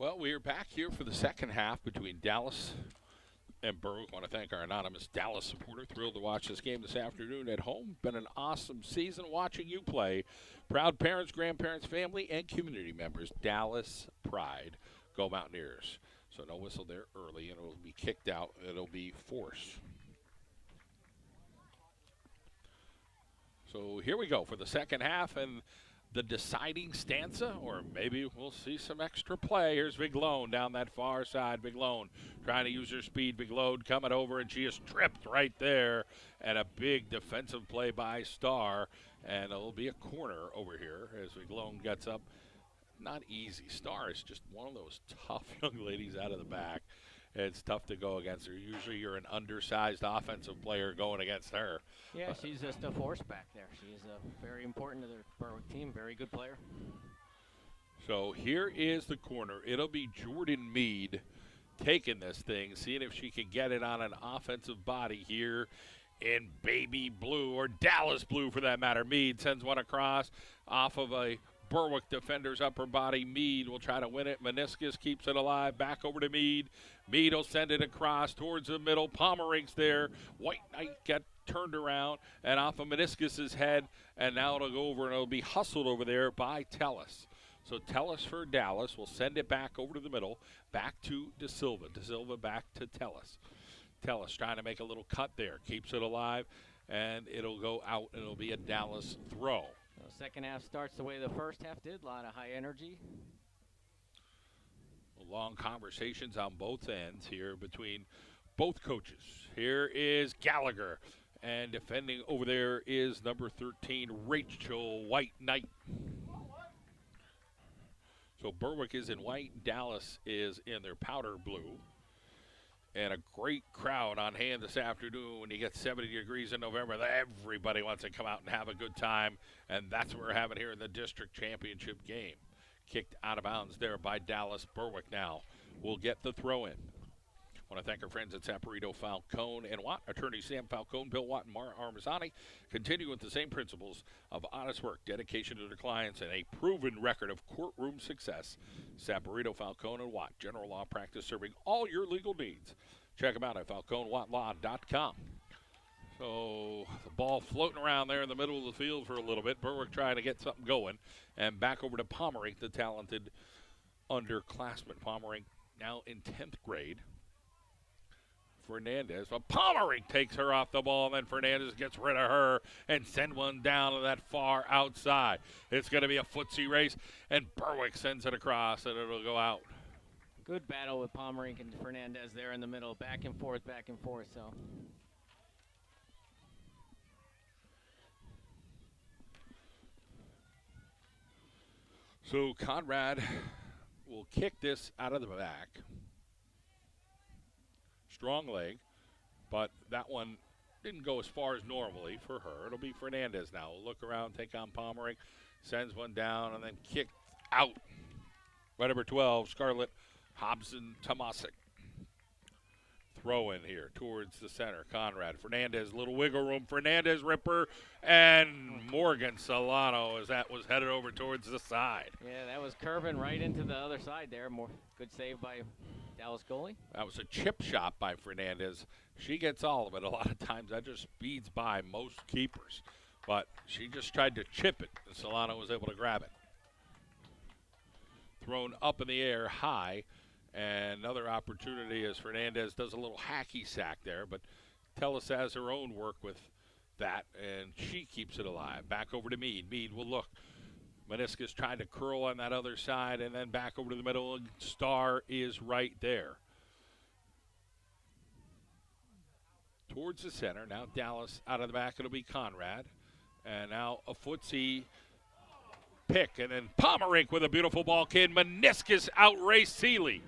Well, we are back here for the second half between Dallas and Berwick. I want to thank our anonymous Dallas supporter. Thrilled to watch this game this afternoon at home. Been an awesome season watching you play. Proud parents, grandparents, family, and community members. Dallas pride. Go Mountaineers. So no whistle there early, and it'll be kicked out. It'll be force. So here we go for the second half, and the deciding stanza, or maybe we'll see some extra play. Here's Big Lone down that far side. Big Lone trying to use her speed. Big Lone coming over, and she is tripped right there. And a big defensive play by Star. And it'll be a corner over here as Big Lone gets up. Not easy. Star is just one of those tough young ladies out of the back. It's tough to go against her. Usually you're an undersized offensive player going against her. Yeah, she's just a force back there. She's very important to the Berwick team. Very good player. So here is the corner. It'll be Jordan Mead taking this thing, seeing if she can get it on an offensive body here in baby blue, or Dallas blue for that matter. Mead sends one across off of a Berwick defender's upper body. Mead will try to win it. Meniscus keeps it alive. Back over to Mead. Mead will send it across towards the middle. Pomerink's there. White Knight get turned around and off of Meniscus's head, and now it'll go over and it'll be hustled over there by Tellis. So Tellis for Dallas will send it back over to the middle, back to De Silva. De Silva back to Tellis. Tellis trying to make a little cut there. Keeps it alive, and it'll go out, and it'll be a Dallas throw. The second half starts the way the first half did. A lot of high energy. Long conversations on both ends here between both coaches. Here is Gallagher, and defending over there is number 13, Rachel White Knight. So Berwick is in white, Dallas is in their powder blue. And a great crowd on hand this afternoon. When you get 70 degrees in November, everybody wants to come out and have a good time, and that's what we're having here in the district championship game. Kicked out of bounds there by Dallas. Berwick now will get the throw in. I want to thank our friends at Saporito, Falcone, and Watt. Attorney Sam Falcone, Bill Watt, and Mara Armazzani continue with the same principles of honest work, dedication to their clients, and a proven record of courtroom success. Saporito, Falcone, and Watt, general law practice serving all your legal needs. Check them out at FalconeWattLaw.com. So the ball floating around there in the middle of the field for a little bit. Berwick trying to get something going. And back over to Pomerink, the talented underclassman. Pomerink now in 10th grade. Fernandez. But Pomerink takes her off the ball, and then Fernandez gets rid of her and send one down to that far outside. It's going to be a footsie race, and Berwick sends it across, and it'll go out. Good battle with Pomerink and Fernandez there in the middle. Back and forth, so. So Conrad will kick this out of the back. Strong leg, but that one didn't go as far as normally for her. It'll be Fernandez now. We'll look around, take on Pomerink, sends one down, and then kicked out. Right number 12, Scarlett Hobson-Tomasic. Throw in here towards the center. Conrad. Fernandez, little wiggle room. Fernandez, ripper, and Morgan Solano as that was headed over towards the side. Yeah, that was curving right into the other side there. More good save by Dallas goalie. That was a chip shot by Fernandez. She gets all of it. A lot of times that just speeds by most keepers. But she just tried to chip it, and Solano was able to grab it. Thrown up in the air high. And another opportunity as Fernandez does a little hacky sack there, but Tellis has her own work with that, and she keeps it alive. Back over to Mead. Mead will look. Meniscus trying to curl on that other side, and then back over to the middle, and Star is right there. Towards the center. Now Dallas out of the back. It'll be Conrad. And now a footsie pick, and then Pomerink with a beautiful ball kid. Meniscus outraced Seeley.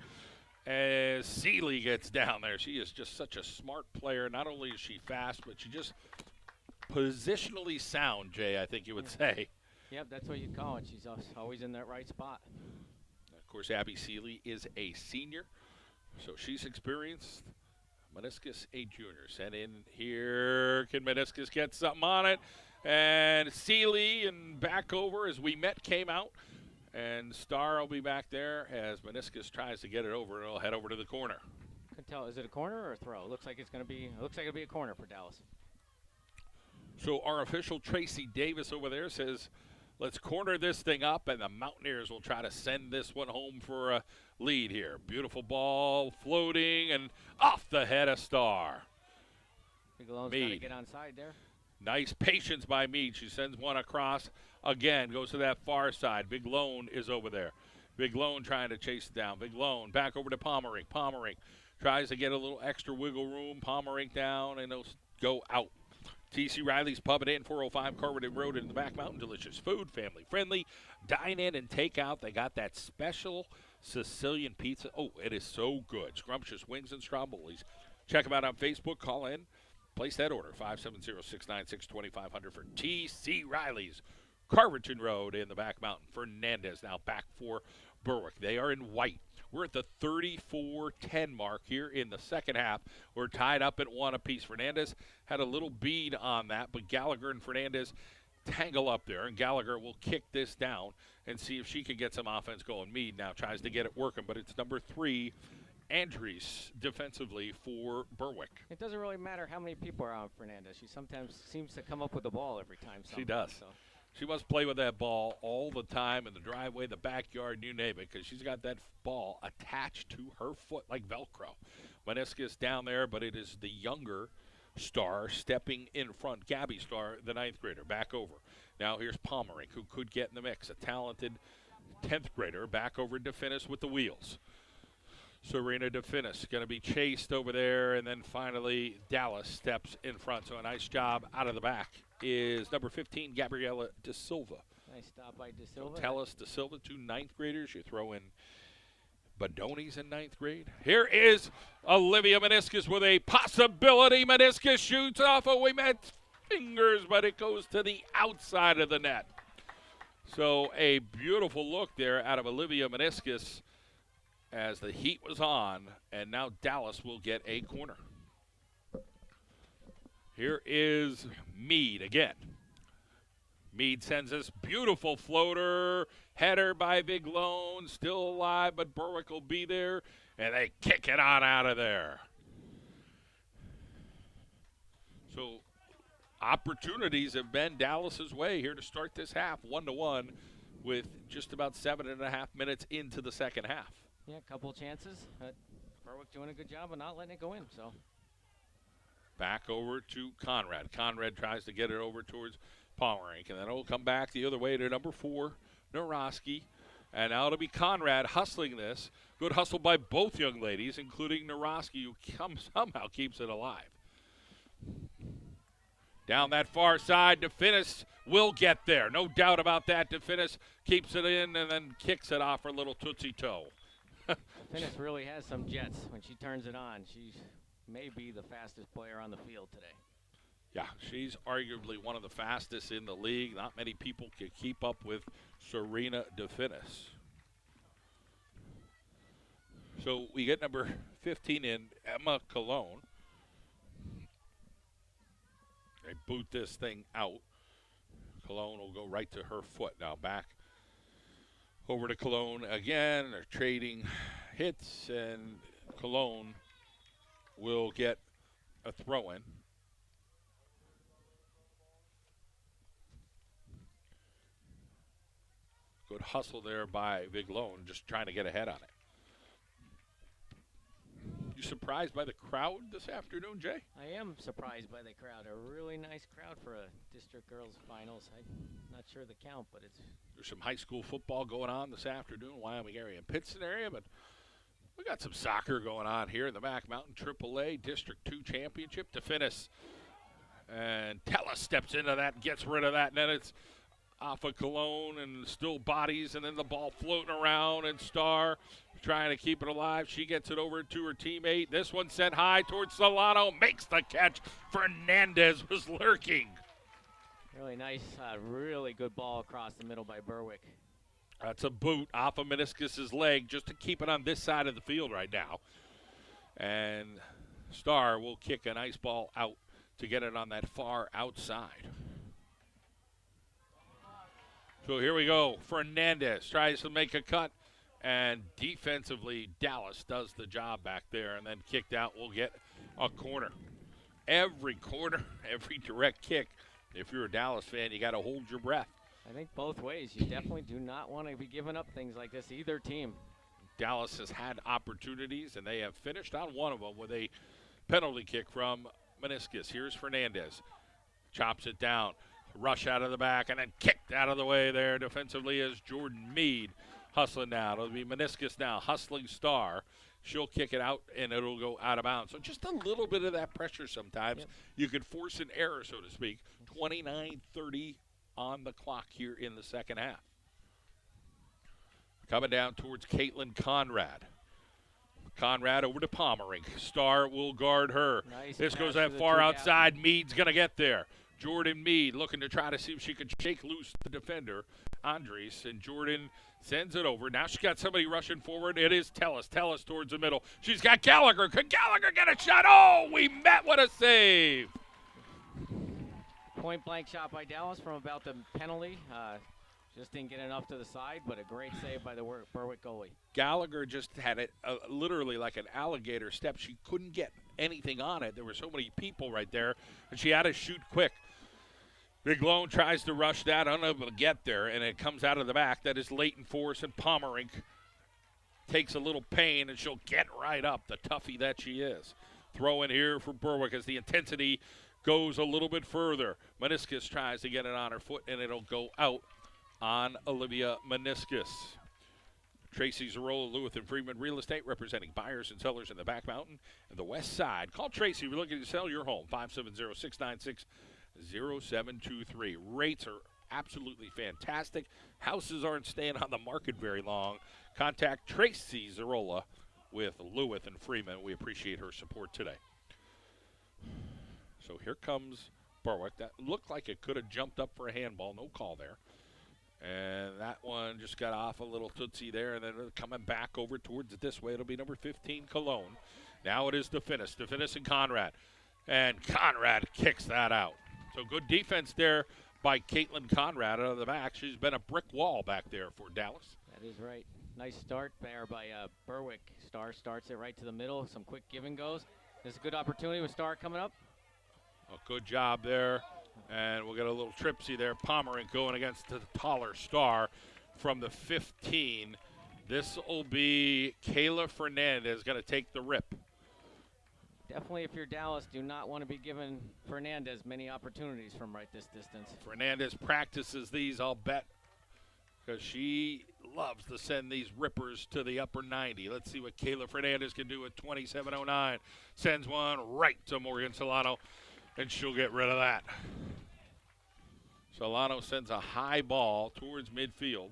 As Seeley gets down there, she is just such a smart player. Not only is she fast, but she just positionally sound, Jay, I think you would say. Yep, that's what you'd call it. She's always in that right spot. Of course, Abby Seeley is a senior, so she's experienced. Meniscus, a junior. Sent in here. Can Meniscus get something on it? And Seeley and back over as We Met came out. And Starr will be back there as Meniscus tries to get it over. It'll head over to the corner. Couldn't tell, is it a corner or a throw? It looks like it'll be a corner for Dallas. So our official Tracy Davis over there says, let's corner this thing up, and the Mountaineers will try to send this one home for a lead here. Beautiful ball floating and off the head of Starr. Bigelow's got to get onside there. Nice patience by Meade. She sends one across again, goes to that far side. Big Lone is over there. Big Lone trying to chase it down. Big Lone back over to Pomerink. Pomerink tries to get a little extra wiggle room. Pomerink down, and it'll go out. T.C. Riley's Pub and Inn, 405 Carverton Road in the Back Mountain. Delicious food, family friendly. Dine in and take out. They got that special Sicilian pizza. Oh, it is so good. Scrumptious wings and strombolis. Check them out on Facebook. Call in. Place that order, 570-696-2500 for T.C. Riley's, Carverton Road in the Back Mountain. Fernandez now back for Berwick. They are in white. We're at the 34-10 mark here in the second half. We're tied up at 1 apiece. Fernandez had a little bead on that, but Gallagher and Fernandez tangle up there, and Gallagher will kick this down and see if she can get some offense going. Meade now tries to get it working, but it's number 3, Andries defensively for Berwick. It doesn't really matter how many people are on Fernandez. She sometimes seems to come up with the ball every time. She does. So. She must play with that ball all the time in the driveway, the backyard, you name it, because she's got that ball attached to her foot like Velcro. Meniscus down there, but it is the younger Starr stepping in front. Gabby Starr, the 9th grader, back over. Now here's Pomerink, who could get in the mix. A talented 10th grader back over to finish with the wheels. Serena DeFinis going to be chased over there, and then finally Dallas steps in front. So a nice job out of the back is number 15, Gabriella De Silva. Nice stop by De Silva. So Tellis De Silva, 2 9th graders. You throw in Badoni's in 9th grade. Here is Olivia Meniscus with a possibility. Meniscus shoots off a Ouimet's fingers, but it goes to the outside of the net. So a beautiful look there out of Olivia Meniscus as the heat was on, and now Dallas will get a corner. Here is Meade again. Meade sends this beautiful floater, header by Big Lone, still alive, but Berwick will be there, and they kick it on out of there. So opportunities have been Dallas's way here to start this half, 1-1, with just about 7.5 minutes into the second half. Yeah, a couple chances. Berwick doing a good job of not letting it go in. So back over to Conrad. Conrad tries to get it over towards Pomerink, and then it'll come back the other way to number 4, Naroski. And now it'll be Conrad hustling this. Good hustle by both young ladies, including Naroski, who somehow keeps it alive. Down that far side, DeFinis will get there. No doubt about that. DeFinis keeps it in and then kicks it off her little tootsie toe. Finis really has some jets when she turns it on. She may be the fastest player on the field today. Yeah, she's arguably one of the fastest in the league. Not many people can keep up with Serena DeFinis. So we get number 15 in, Emma Cologne. They boot this thing out. Cologne will go right to her foot. Now back over to Cologne again. They're trading hits, and Cologne will get a throw-in. Good hustle there by Big Lone, just trying to get ahead on it. You surprised by the crowd this afternoon, Jay? I am surprised by the crowd. A really nice crowd for a district girls finals. I'm not sure the count, but it's... There's some high school football going on this afternoon, Wyoming area and Pittston area, but we got some soccer going on here in the Back Mountain AAA District 2 Championship to finish. And Tella steps into that and gets rid of that, and then it's off of Cologne and still bodies, and then the ball floating around, and Starr trying to keep it alive. She gets it over to her teammate. This one sent high towards Solano, makes the catch. Fernandez was lurking. Really nice, really good ball across the middle by Berwick. That's a boot off of Meniscus's leg just to keep it on this side of the field right now. And Starr will kick a nice ball out to get it on that far outside. So here we go. Fernandez tries to make a cut, and defensively, Dallas does the job back there, and then kicked out will get a corner. Every corner, every direct kick, if you're a Dallas fan, you got to hold your breath. I think both ways. You definitely do not want to be giving up things like this, either team. Dallas has had opportunities, and they have finished on one of them with a penalty kick from Meniscus. Here's Fernandez. Chops it down. Rush out of the back, and then kicked out of the way there defensively is Jordan Meade. Hustling now. It'll be Meniscus now, hustling Star. She'll kick it out, and it'll go out of bounds. So just a little bit of that pressure sometimes. Yep. You could force an error, so to speak. 29:30 on the clock here in the second half. Coming down towards Caitlin Conrad. Conrad over to Pomerink. Star will guard her. Nice This goes pass that to the far two outside. Meade's going to get there. Jordan Meade looking to try to see if she could shake loose the defender, Andres, and Jordan sends it over. Now she's got somebody rushing forward. It is Tellis. Tellis towards the middle. She's got Gallagher. Could Gallagher get a shot? Oh, we met. What a save. Point-blank shot by Dallas from about the penalty. Just didn't get enough to the side, but a great save by the Berwick goalie. Gallagher just had it literally like an alligator step. She couldn't get anything on it. There were so many people right there, and she had to shoot quick. Big Lone tries to rush that, unable to get there, and it comes out of the back. That is Leighton Force, and Pomerink takes a little pain, and she'll get right up, the toughie that she is. Throw in here for Berwick as the intensity goes a little bit further. Meniscus tries to get it on her foot, and it'll go out on Olivia Meniscus. Tracy Zarola, Lewis and Freeman Real Estate, representing buyers and sellers in the Back Mountain and the West Side. Call Tracy if you're looking to sell your home, 570-696-0723. Rates are absolutely fantastic. Houses aren't staying on the market very long. Contact Tracy Zarola with Lewis and Freeman. We appreciate her support today. So here comes Berwick. That looked like it could have jumped up for a handball. No call there. And that one just got off a little tootsie there, and then coming back over towards it this way. It'll be number 15, Cologne. Now it is DeFinis. DeFinis and Conrad. And Conrad kicks that out. So good defense there by Caitlin Conrad out of the back. She's been a brick wall back there for Dallas. That is right. Nice start there by Berwick. Star starts it right to the middle. Some quick give and goes. There's a good opportunity with Star coming up. A good job there. And we'll get a little tripsy there. Pomerink going against the taller Star from the 15. This will be Kayla Fernandez going to take the rip. Definitely, if you're Dallas, do not want to be giving Fernandez many opportunities from right this distance. Fernandez practices these, I'll bet, because she loves to send these rippers to the upper 90. Let's see what Kayla Fernandez can do at 27:09. Sends one right to Morgan Solano, and she'll get rid of that. Solano sends a high ball towards midfield.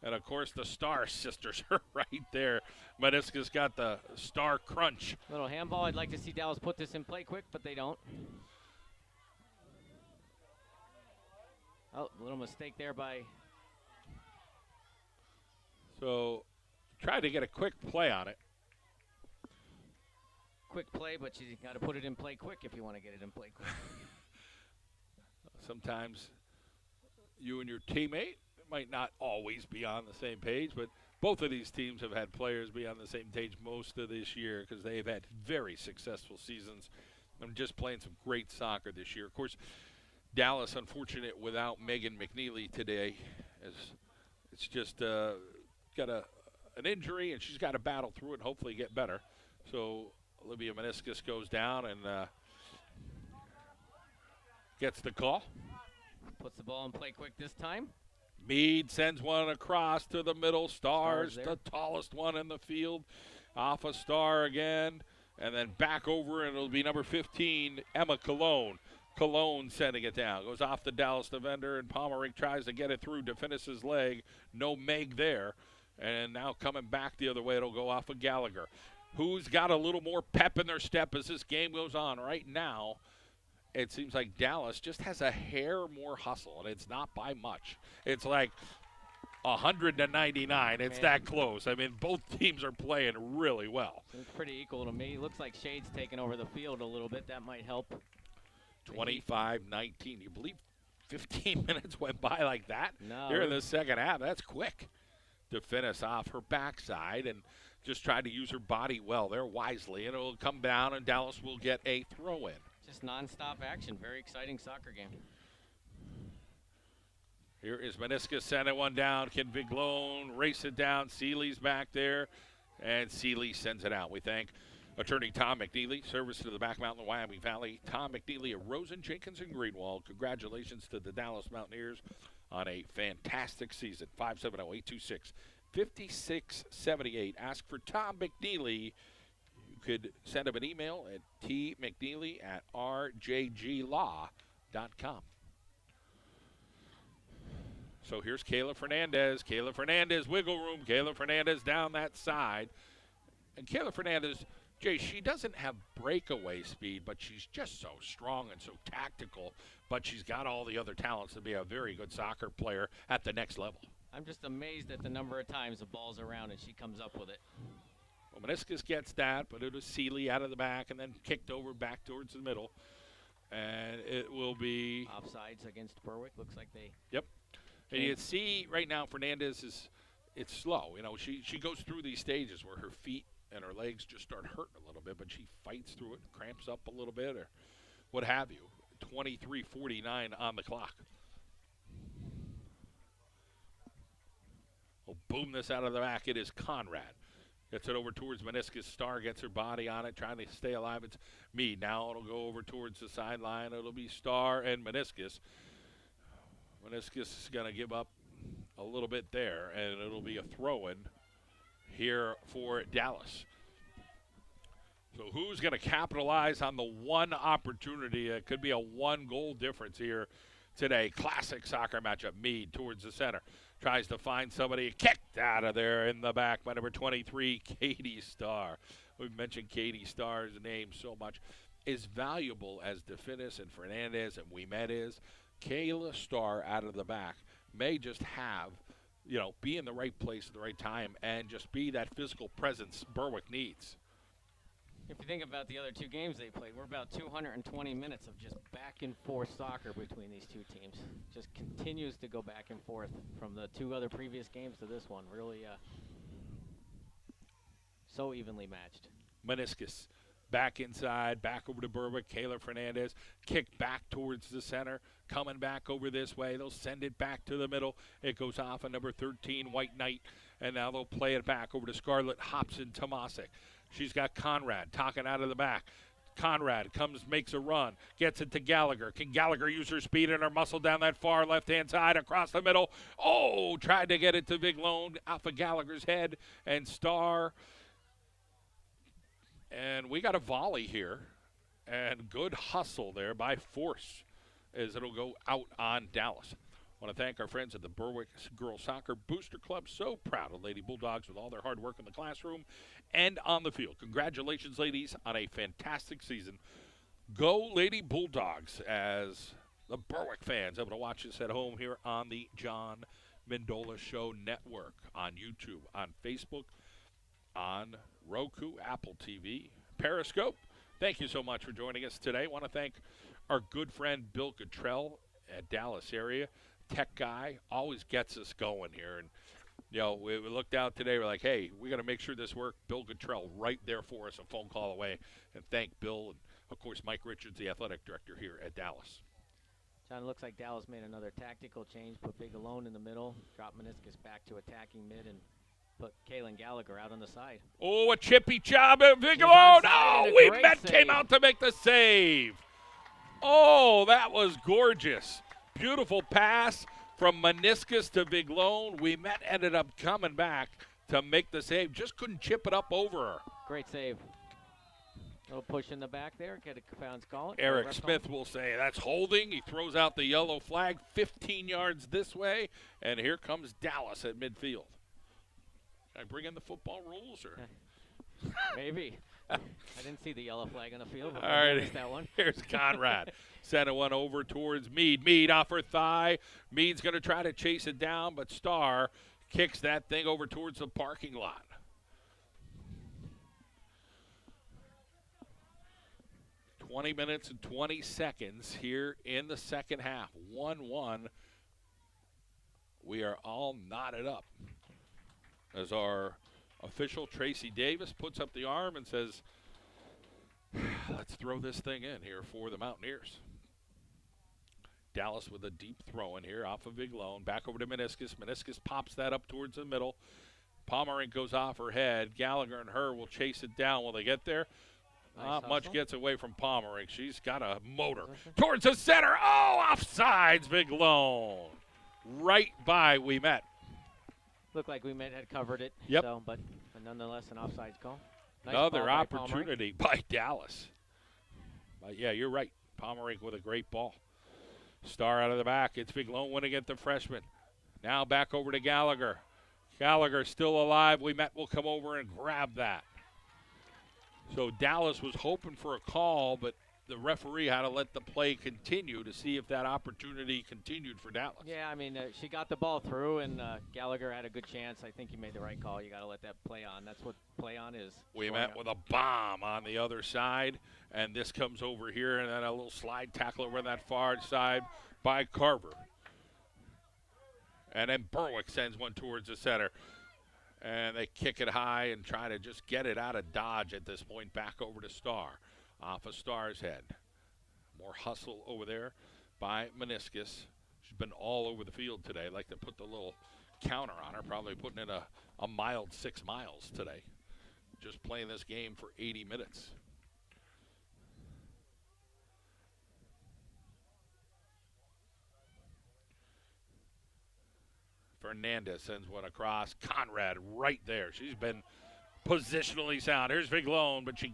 And, of course, the Star sisters are right there. Meniscus got the Star crunch. Little handball. I'd like to see Dallas put this in play quick, but they don't. Oh, a little mistake there by... So, tried to get a quick play on it. Quick play, but you got to put it in play quick if you want to get it in play quick. Sometimes you and your teammate might not always be on the same page, but both of these teams have had players be on the same page most of this year because they've had very successful seasons and just playing some great soccer this year. Of course, Dallas, unfortunate without Megan McNeely today, as it's just got an injury, and she's got to battle through it and hopefully get better. So Olivia Meniscus goes down and gets the call. Puts the ball in play quick this time. Meade sends one across to the middle. Star's there. the tallest one in the field. Off a Star again. And then back over, and it'll be number 15, Emma Cologne. Cologne sending it down. Goes off the Dallas defender, and Pomerink tries to get it through DeFinis' leg. No Meg there. And now coming back the other way, it'll go off of Gallagher. Who's got a little more pep in their step as this game goes on right now? It seems like Dallas just has a hair more hustle, and it's not by much. It's like 100-99. It's that close. I mean, both teams are playing really well. It's pretty equal to me. Looks like Shade's taking over the field a little bit. That might help. 25-19. You believe 15 minutes went by like that No. here in the second half. That's quick to finish off her backside and just tried to use her body well there wisely. And it'll come down, and Dallas will get a throw-in. Just nonstop action. Very exciting soccer game. Here is Meniscus, sending one down. Can Viglone race it down? Seeley's back there, and Seeley sends it out. We thank attorney Tom McNeely, service to the Back Mountain, Wyoming Valley. Tom McNeely of Rosen, Jenkins, and Greenwald. Congratulations to the Dallas Mountaineers on a fantastic season. 570-826-5678. Ask for Tom McNeely. You could send him an email at tmcneely@rjglaw.com. So here's Kayla Fernandez. Kayla Fernandez, wiggle room. Kayla Fernandez down that side. And Kayla Fernandez, Jay, she doesn't have breakaway speed, but she's just so strong and so tactical. But she's got all the other talents to be a very good soccer player at the next level. I'm just amazed at the number of times the ball's around and she comes up with it. Well, Meniscus gets that, but it was Seeley out of the back and then kicked over back towards the middle. And it will be Offsides against Berwick. Looks like they. Yep. And you see right now Fernandez it's slow. You know, she goes through these stages where her feet and her legs just start hurting a little bit, but she fights through it, cramps up a little bit, or what have you. 23:49 on the clock. We'll boom this out of the back. It is Conrad. Gets it over towards Meniscus. Starr gets her body on it, trying to stay alive. It's me. Now it'll go over towards the sideline. It'll be Starr and Meniscus. Meniscus is going to give up a little bit there, and it'll be a throw-in here for Dallas. So who's going to capitalize on the one opportunity? It could be a one-goal difference here today. Classic soccer matchup. Meade towards the center. Tries to find somebody. Kicked out of there in the back by number 23, Katie Starr. We've mentioned Katie Starr's name so much. As valuable as DeFinis and Fernandez and Ouimet is, Kayla Starr out of the back may just have, be in the right place at the right time and just be that physical presence Berwick needs. If you think about the other two games they played, we're about 220 minutes of just back and forth soccer between these two teams. Just continues to go back and forth from the two other previous games to this one. Really so evenly matched. Meniscus back inside, back over to Berwick. Kayla Fernandez kicked back towards the center, coming back over this way. They'll send it back to the middle. It goes off on number 13, White Knight, and now they'll play it back over to Scarlett Hobson-Tomasic. She's got Conrad talking out of the back. Conrad makes a run, gets it to Gallagher. Can Gallagher use her speed and her muscle down that far left-hand side across the middle? Oh, tried to get it to Viglone off of Gallagher's head, and Starr. And we got a volley here, and good hustle there by Force as it'll go out on Dallas. I want to thank our friends at the Berwick Girls Soccer Booster Club. So proud of Lady Bulldogs with all their hard work in the classroom and on the field. Congratulations, ladies, on a fantastic season. Go Lady Bulldogs, as the Berwick fans able to watch this at home here on the John Mendola Show Network, on YouTube, on Facebook, on Roku, Apple TV, Periscope. Thank you so much for joining us today. I want to thank our good friend Bill Cottrell at Dallas area. Tech guy, always gets us going here. And, we looked out today. We're like, hey, we got to make sure this works. Bill Cottrell right there for us, a phone call away. And thank Bill and, of course, Mike Richards, the athletic director here at Dallas. John, it looks like Dallas made another tactical change, put Big Alone in the middle, dropped Meniscus back to attacking mid, and put Kaylin Gallagher out on the side. Oh, a chippy job at Viglone. Oh, Ouimet came out to make the save. Oh, that was gorgeous. Beautiful pass from Meniscus to Viglone. Ouimet ended up coming back to make the save. Just couldn't chip it up over her. Great save. Little push in the back there. Get a bounce call. Eric Smith will say that's holding. He throws out the yellow flag 15 yards this way, and here comes Dallas at midfield. Can I bring in the football rules, or? Maybe. I didn't see the yellow flag on the field. All right, missed that one. Here's Conrad. Sending one over towards Meade. Meade off her thigh. Meade's going to try to chase it down, but Starr kicks that thing over towards the parking lot. 20 minutes and 20 seconds here in the second half. 1-1. We are all knotted up as our official, Tracy Davis, puts up the arm and says, let's throw this thing in here for the Mountaineers. Dallas with a deep throw in here off of Viglone. Back over to Meniscus. Meniscus pops that up towards the middle. Pomerink goes off her head. Gallagher and her will chase it down. Will they get there? Not much gets away from Pomerink. She's got a motor towards the center. Oh, offsides, Viglone. Right by We Met. Looked like We Met had covered it. Yep. So, but nonetheless, an offsides call. Nice Another ball by opportunity by Dallas. But yeah, you're right. Pomerink with a great ball. Star out of the back. It's Viglone winning at the freshman. Now back over to Gallagher. Gallagher still alive. We Met will come over and grab that. So Dallas was hoping for a call, but the referee had to let the play continue to see if that opportunity continued for Dallas. Yeah, I mean, she got the ball through, and Gallagher had a good chance. I think he made the right call. You got to let that play on. That's what play on is. We Met with a bomb on the other side, and this comes over here, and then a little slide tackle over that far side by Carver. And then Berwick sends one towards the center. And they kick it high and try to just get it out of dodge at this point. Back over to Star. Off of Star's head. More hustle over there by Meniscus. She's been all over the field today. I'd like to put the little counter on her. Probably putting in a mild 6 miles today. Just playing this game for 80 minutes. Fernandez sends one across. Conrad right there. She's been positionally sound. Here's Viglone, but she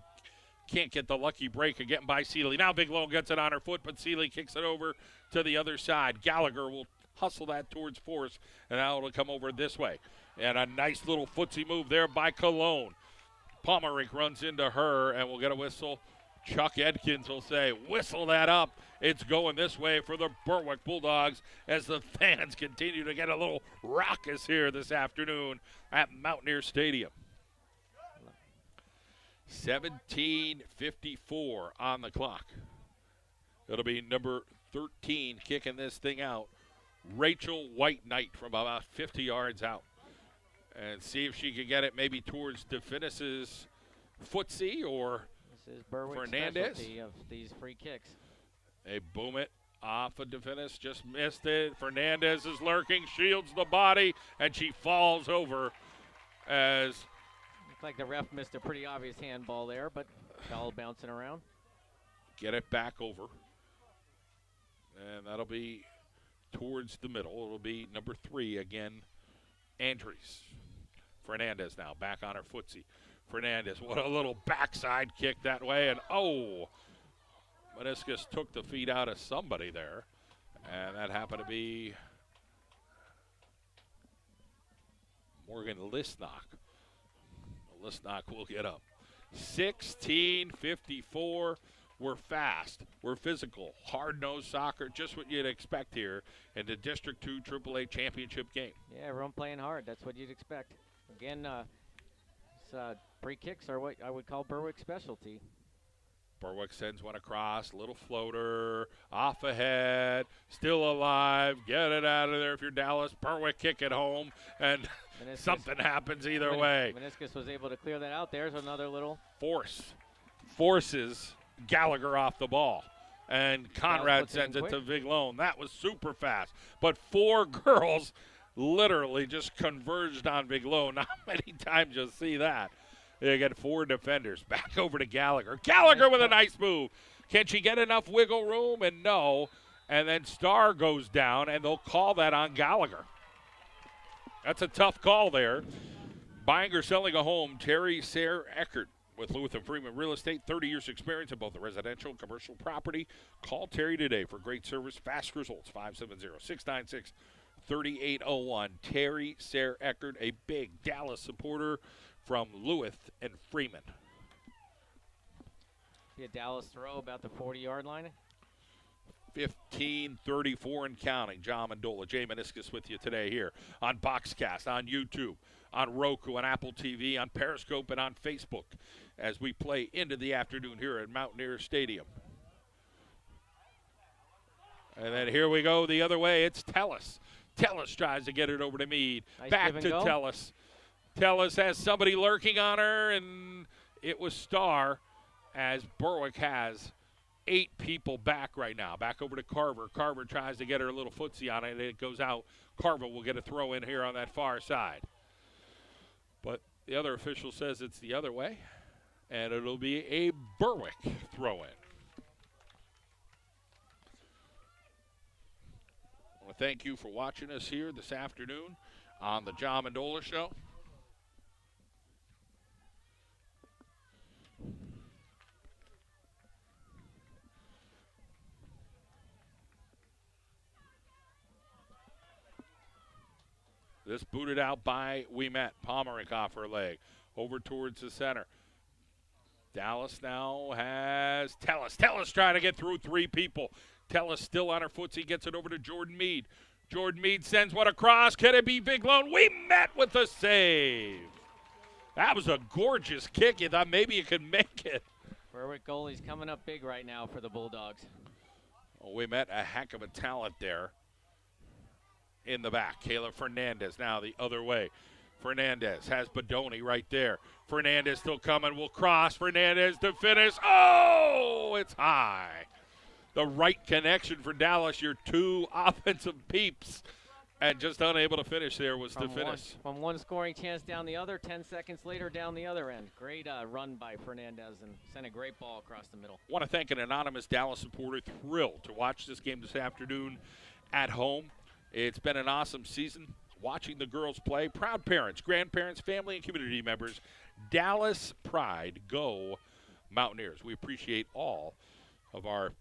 can't get the lucky break of getting by Seeley. Now Viglone gets it on her foot, but Seeley kicks it over to the other side. Gallagher will hustle that towards Force, and now it'll come over this way. And a nice little footsie move there by Cologne. Pomerink runs into her, and we'll get a whistle. Chuck Edkins will say, whistle that up. It's going this way for the Berwick Bulldogs as the fans continue to get a little raucous here this afternoon at Mountaineer Stadium. 17:54 on the clock. It'll be number 13 kicking this thing out. Rachel White Knight from about 50 yards out. And see if she can get it maybe towards DeFinis's footsie or this is Berwick's Fernandez specialty of these free kicks. They boom it off of DeFinis, just missed it. Fernandez is lurking, shields the body, and she falls over as Looks like the ref missed a pretty obvious handball there, but ball bouncing around. Get it back over. And that'll be towards the middle. It'll be number 3 again, Andries. Fernandez now back on her footsie. Fernandez, what a little backside kick that way, and oh, Meniscus took the feet out of somebody there, and that happened to be Morgan Listnock. Listnock will get up. 16:54. We're fast. We're physical. Hard-nosed soccer, just what you'd expect here in the District 2 AAA championship game. Yeah, everyone playing hard. That's what you'd expect. Again, free kicks are what I would call Berwick's specialty. Berwick sends one across, little floater, off ahead, still alive. Get it out of there if you're Dallas. Berwick kick it home, and something happens either way. Meniscus was able to clear that out. There's another little. Forces Gallagher off the ball, and Conrad sends it to Viglone. That was super fast, but 4 girls literally just converged on Viglone. Not many times you'll see that. They get 4 defenders. Back over to Gallagher. Gallagher with a nice move. Can she get enough wiggle room? And no. And then Starr goes down, and they'll call that on Gallagher. That's a tough call there. Buying or selling a home, Terry Sayre Eckert with Lewis and Freeman Real Estate. 30 years experience in both the residential and commercial property. Call Terry today for great service, fast results. 570-696-3801. Terry Sayre Eckert, a big Dallas supporter from Lewis and Freeman. Be a Dallas throw about the 40-yard line. 15:34 and counting. John Mandola, Jay Meniscus with you today here on Boxcast, on YouTube, on Roku, on Apple TV, on Periscope, and on Facebook as we play into the afternoon here at Mountaineer Stadium. And then here we go the other way. It's Tellis. Tellis tries to get it over to Mead. Nice Back give and to go. Tellis. Tellis has somebody lurking on her, and it was Starr, as Berwick has 8 people back right now. Back over to Carver. Carver tries to get her a little footsie on it, and it goes out. Carver will get a throw in here on that far side. But the other official says it's the other way, and it'll be a Berwick throw-in. I want to thank you for watching us here this afternoon on the John Mendola Show. This booted out by Ouimet. Pomerick off her leg. Over towards the center. Dallas now has Tellis. Tellis trying to get through 3 people. Tellis still on her footsie. Gets it over to Jordan Mead. Jordan Mead sends one across. Can it be Big Lone? Ouimet with the save. That was a gorgeous kick. You thought maybe you could make it. Berwick goalie's coming up big right now for the Bulldogs. Oh, Ouimet, a heck of a talent there. In the back, Kayla Fernandez now the other way. Fernandez has Badoni right there. Fernandez still coming, will cross. Fernandez to finish. Oh, it's high. The right connection for Dallas, your 2 offensive peeps. And just unable to finish there was to finish. From one scoring chance down the other, 10 seconds later down the other end. Great run by Fernandez and sent a great ball across the middle. Want to thank an anonymous Dallas supporter thrilled to watch this game this afternoon at home. It's been an awesome season watching the girls play. Proud parents, grandparents, family, and community members. Dallas pride. Go Mountaineers. We appreciate all of our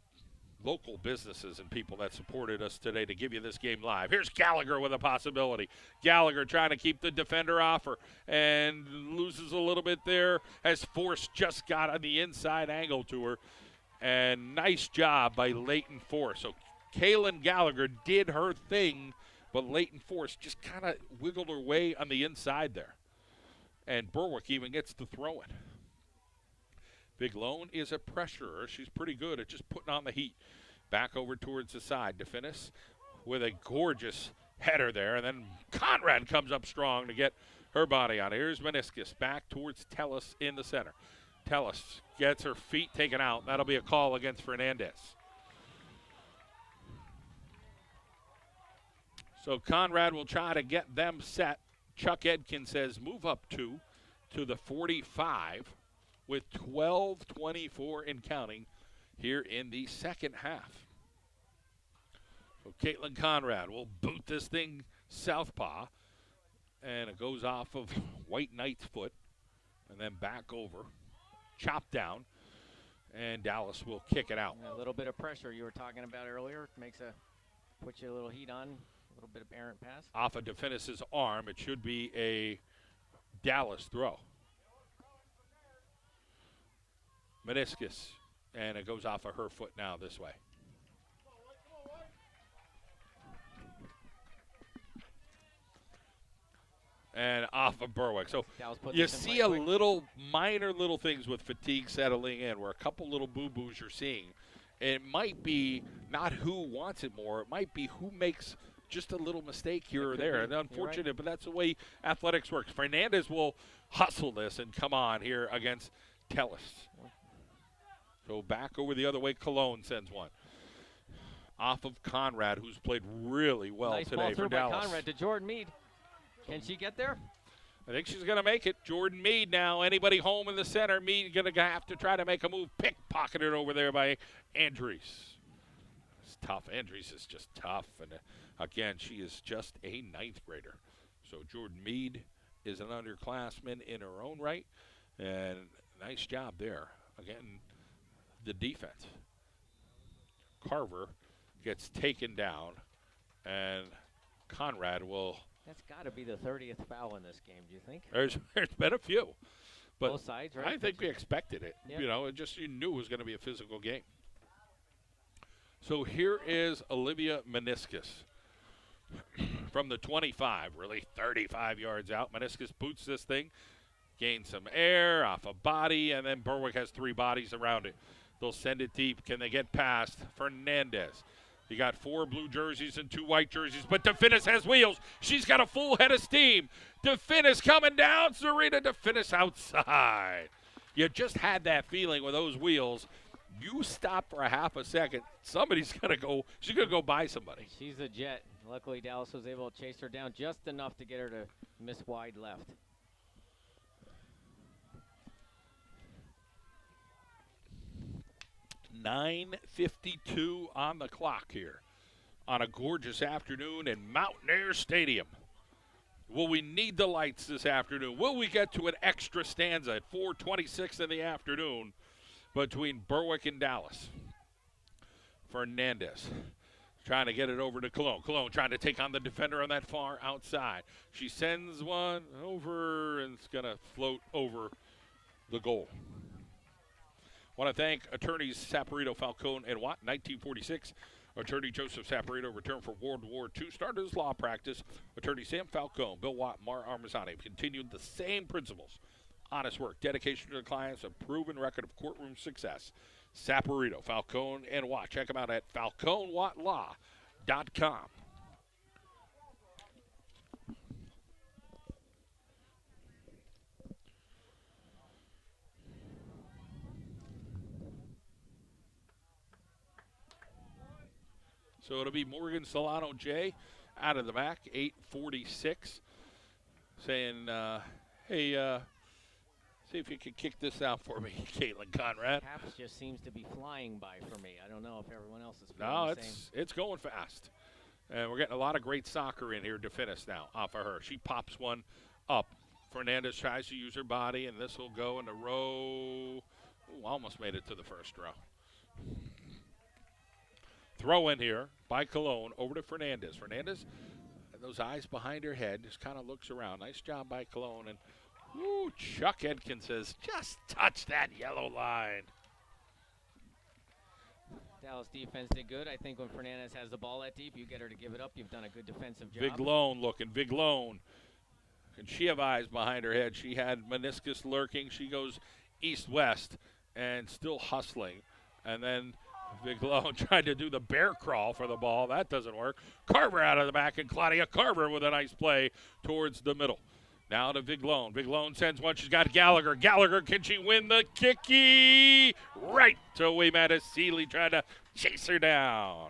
local businesses and people that supported us today to give you this game live. Here's Gallagher with a possibility. Gallagher trying to keep the defender off her and loses a little bit there as Force just got on the inside angle to her. And nice job by Leighton Force. So Kaylin Gallagher did her thing, but Leighton Force just kind of wiggled her way on the inside there. And Berwick even gets the throw-in. Big Lone is a pressurer. She's pretty good at just putting on the heat. Back over towards the side to finish with a gorgeous header there. And then Conrad comes up strong to get her body on. Here's Meniscus back towards Tellis in the center. Tellis gets her feet taken out. That'll be a call against Fernandez. So Conrad will try to get them set. Chuck Edkin says move up 2 to the 45 with 12:24 and counting here in the second half. So Caitlin Conrad will boot this thing southpaw, and it goes off of White Knight's foot and then back over, chopped down, and Dallas will kick it out. A little bit of pressure you were talking about earlier puts you a little heat on. A little bit of errant pass. Off of DeFinis' arm, it should be a Dallas throw. Meniscus, and it goes off of her foot now this way. And off of Berwick. So you see a little minor little things with fatigue settling in, where a couple little boo-boos you're seeing. It might be not who wants it more. It might be who makes just a little mistake here or there. And unfortunate, but that's the way athletics works. Fernandez will hustle this and come on here against Tellis. So back over the other way, Cologne sends one. Off of Conrad, who's played really well nice today ball for through Dallas. by Conrad to Jordan Mead. Can she get there? I think she's going to make it. Jordan Mead now. Anybody home in the center? Mead going to have to try to make a move. Pickpocketed over there by Andries. It's tough. Andries is just tough. And again, she is just a 9th grader. So Jordan Mead is an underclassman in her own right. And nice job there. Again, the defense. Carver gets taken down. And Conrad will... That's got to be the 30th foul in this game, do you think? There's been a few. But both sides, right? I think we expected it. Yep. You know, you knew it was going to be a physical game. So here is Olivia Meniscus from the 25, really 35 yards out. Meniscus boots this thing, gains some air off a body, and then Berwick has 3 bodies around it. They'll send it deep. Can they get past Fernandez? You got 4 blue jerseys and 2 white jerseys, but DeFinis has wheels. She's got a full head of steam. DeFinis coming down. Serena DeFinis outside. You just had that feeling with those wheels. You stop for a half a second. Somebody's going to go. She's going to go buy somebody. She's a jet. Luckily, Dallas was able to chase her down just enough to get her to miss wide left. 9:52 on the clock here on a gorgeous afternoon in Mountaineer Stadium. Will we need the lights this afternoon? Will we get to an extra stanza at 4:26 in the afternoon between Berwick and Dallas? Fernandez trying to get it over to Cologne. Cologne trying to take on the defender on that far outside. She sends one over, and it's going to float over the goal. Want to thank attorneys Saporito, Falcone, and Watt. 1946, attorney Joseph Saporito returned from World War II, started his law practice. Attorney Sam Falcone, Bill Watt, Mar Armazzani have continued the same principles. Honest work, dedication to the clients, a proven record of courtroom success. Saporito, Falcone, and Watt. Check them out at falconewattlaw.com. So it'll be Morgan Solano J out of the back, 8:46, saying, hey, see if you can kick this out for me, Caitlin Conrad. Caps just seems to be flying by for me. I don't know if everyone else is feeling the same. It's going fast. And we're getting a lot of great soccer in here to finish now off of her. She pops one up. Fernandez tries to use her body, and this will go in a row. Ooh, almost made it to the first row. Throw in here by Cologne over to Fernandez. Fernandez, those eyes behind her head, just kind of looks around. Nice job by Cologne. And ooh, Chuck Edkins says, just touch that yellow line. Dallas defense did good. I think when Fernandez has the ball that deep, you get her to give it up. You've done a good defensive job. Viglone looking. Viglone. And she have eyes behind her head. She had meniscus lurking. She goes east-west and still hustling. And then Viglone tried to do the bear crawl for the ball. That doesn't work. Carver out of the back, and Claudia Carver with a nice play towards the middle. Now to Viglone. Viglone sends one. She's got Gallagher. Gallagher, can she win the kicky? Right to Waymatis. Seeley trying to chase her down.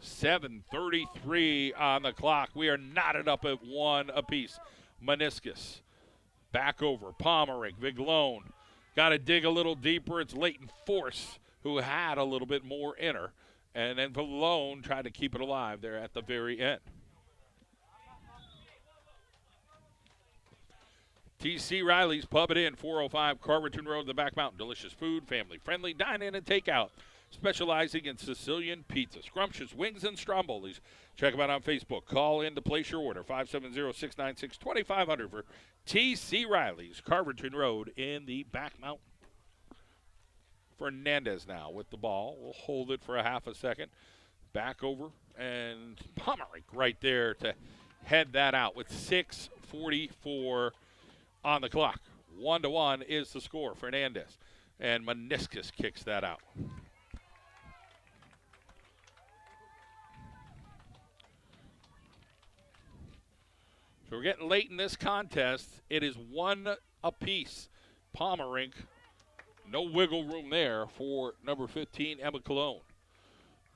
7:33 on the clock. We are knotted up at 1 apiece. Meniscus. Back over. Pomerink. Viglone. Got to dig a little deeper. It's Leighton Force who had a little bit more in her. And then Viglone tried to keep it alive there at the very end. T.C. Riley's Pub It In, 405 Carverton Road, the Back Mountain. Delicious food, family-friendly, dine-in and take-out. Specializing in Sicilian pizza, scrumptious wings, and strombolis. Check them out on Facebook. Call in to place your order, 570-696-2500 for T.C. Riley's, Carverton Road in the Back Mountain. Fernandez now with the ball. We'll hold it for a half a second. Back over, and Pomerink right there to head that out with 6:44 on the clock. 1-1 is the score. Fernandez and Meniscus kicks that out. So we're getting late in this contest. It is 1 apiece. Pomerink, no wiggle room there for number 15, Emma Cologne.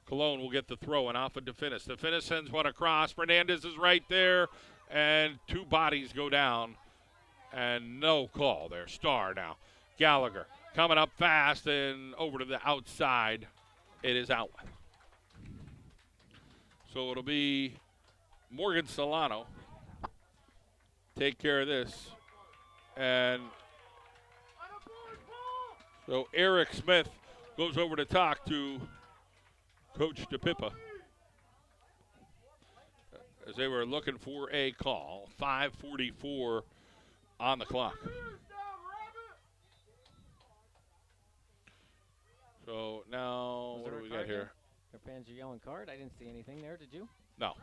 Cologne will get the throw and off of DeFinis. DeFinis sends one across. Fernandez is right there, and 2 bodies go down. And no call there. Star now. Gallagher coming up fast and over to the outside. It is out. So it'll be Morgan Solano. Take care of this. And so Eric Smith goes over to talk to Coach DePippa as they were looking for a call. 5:44 on the clock. So now, what do we got here? Their fans are yelling card. I didn't see anything there. Did you? No.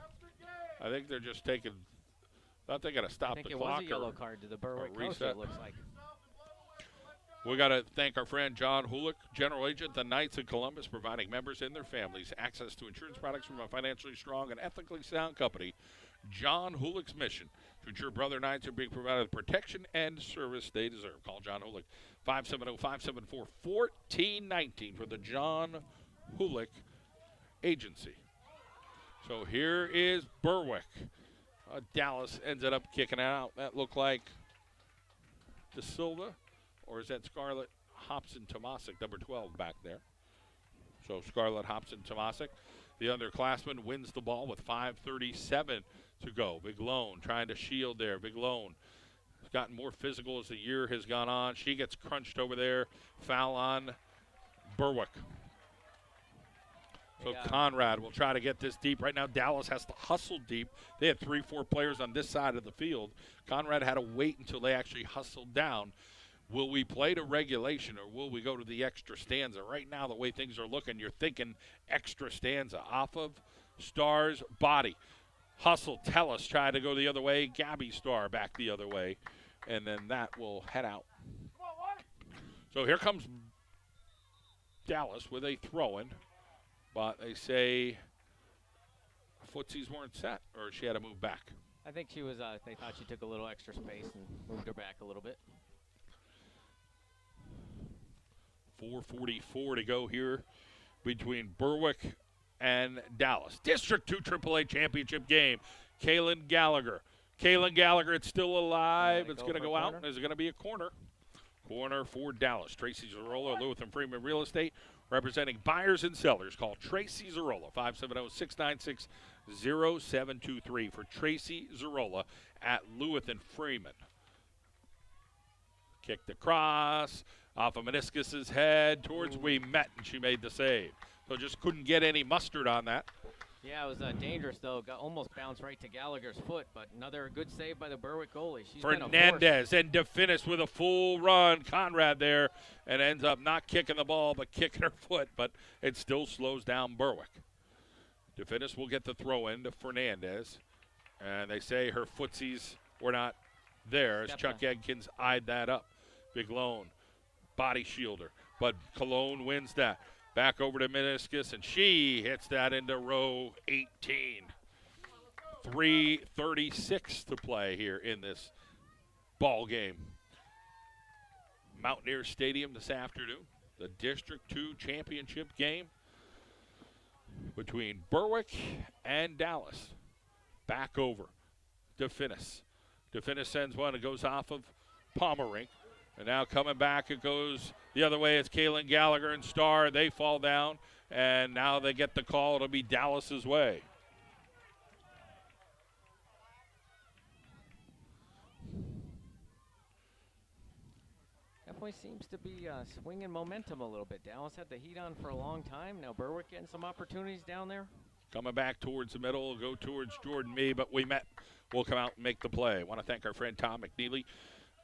I think they're just taking. I thought they got to stop the clock. I think it was a yellow card to the Berwick coach, it looks like. We got to thank our friend John Hulick, General Agent, the Knights of Columbus, providing members and their families access to insurance products from a financially strong and ethically sound company. John Hulick's mission to ensure Brother Knights are being provided the protection and service they deserve. Call John Hulick, 570-574-1419 for the John Hulick Agency. So here is Berwick. Dallas ended up kicking out. That looked like De Silva, or is that Scarlett Hobson-Tomasic, number 12 back there. So Scarlett Hobson-Tomasic, the underclassman, wins the ball with 5:37 to go. Big Lone trying to shield there. Big Lone has gotten more physical as the year has gone on. She gets crunched over there. Foul on Berwick. So Conrad will try to get this deep. Right now, Dallas has to hustle deep. They had 3-4 players on this side of the field. Conrad had to wait until they actually hustled down. Will we play to regulation or will we go to the extra stanza? Right now, the way things are looking, you're thinking extra stanza. Off of Star's body. Hustle, Tellis try to go the other way. Gabby Star back the other way. And then that will head out. So here comes Dallas with a throw-in. But they say footsies weren't set, or she had to move back. I think she was. They thought she took a little extra space and moved her back a little bit. 4:44 to go here between Berwick and Dallas. District 2 AAA championship game. Kaylin Gallagher. It's still alive. It's going to go out. Is it going to be a corner? Corner for Dallas. Tracy Zarola, Lewis and Freeman Real Estate, representing buyers and sellers. Call Tracy Zarola, 570-696-0723 for Tracy Zarola at Lewis and Freeman. Kicked across, off of Meniscus's head towards Ouimet, and she made the save. So just couldn't get any mustard on that. Yeah, it was dangerous, though. Almost bounced right to Gallagher's foot, but another good save by the Berwick goalie. She's Fernandez and DeFinis with a full run. Conrad there, and ends up not kicking the ball, but kicking her foot, but it still slows down Berwick. DeFinis will get the throw in to Fernandez, and they say her footsies were not there as Chuck Edkins eyed that up. Big Lone, body shielder, but Cologne wins that. Back over to Meniscus, and she hits that into row 18. 3:36 to play here in this ball game. Mountaineer Stadium this afternoon. The District 2 championship game between Berwick and Dallas. Back over. DeFinis. DeFinis sends one. It goes off of Pomerink. And now coming back, it goes the other way. It's Kaylin Gallagher and Starr. They fall down, and now they get the call. It'll be Dallas's way. Definitely seems to be swinging momentum a little bit. Dallas had the heat on for a long time. Now Berwick getting some opportunities down there. Coming back towards the middle, go towards Jordan Mee, but we'll come out and make the play. I want to thank our friend Tom McNeely.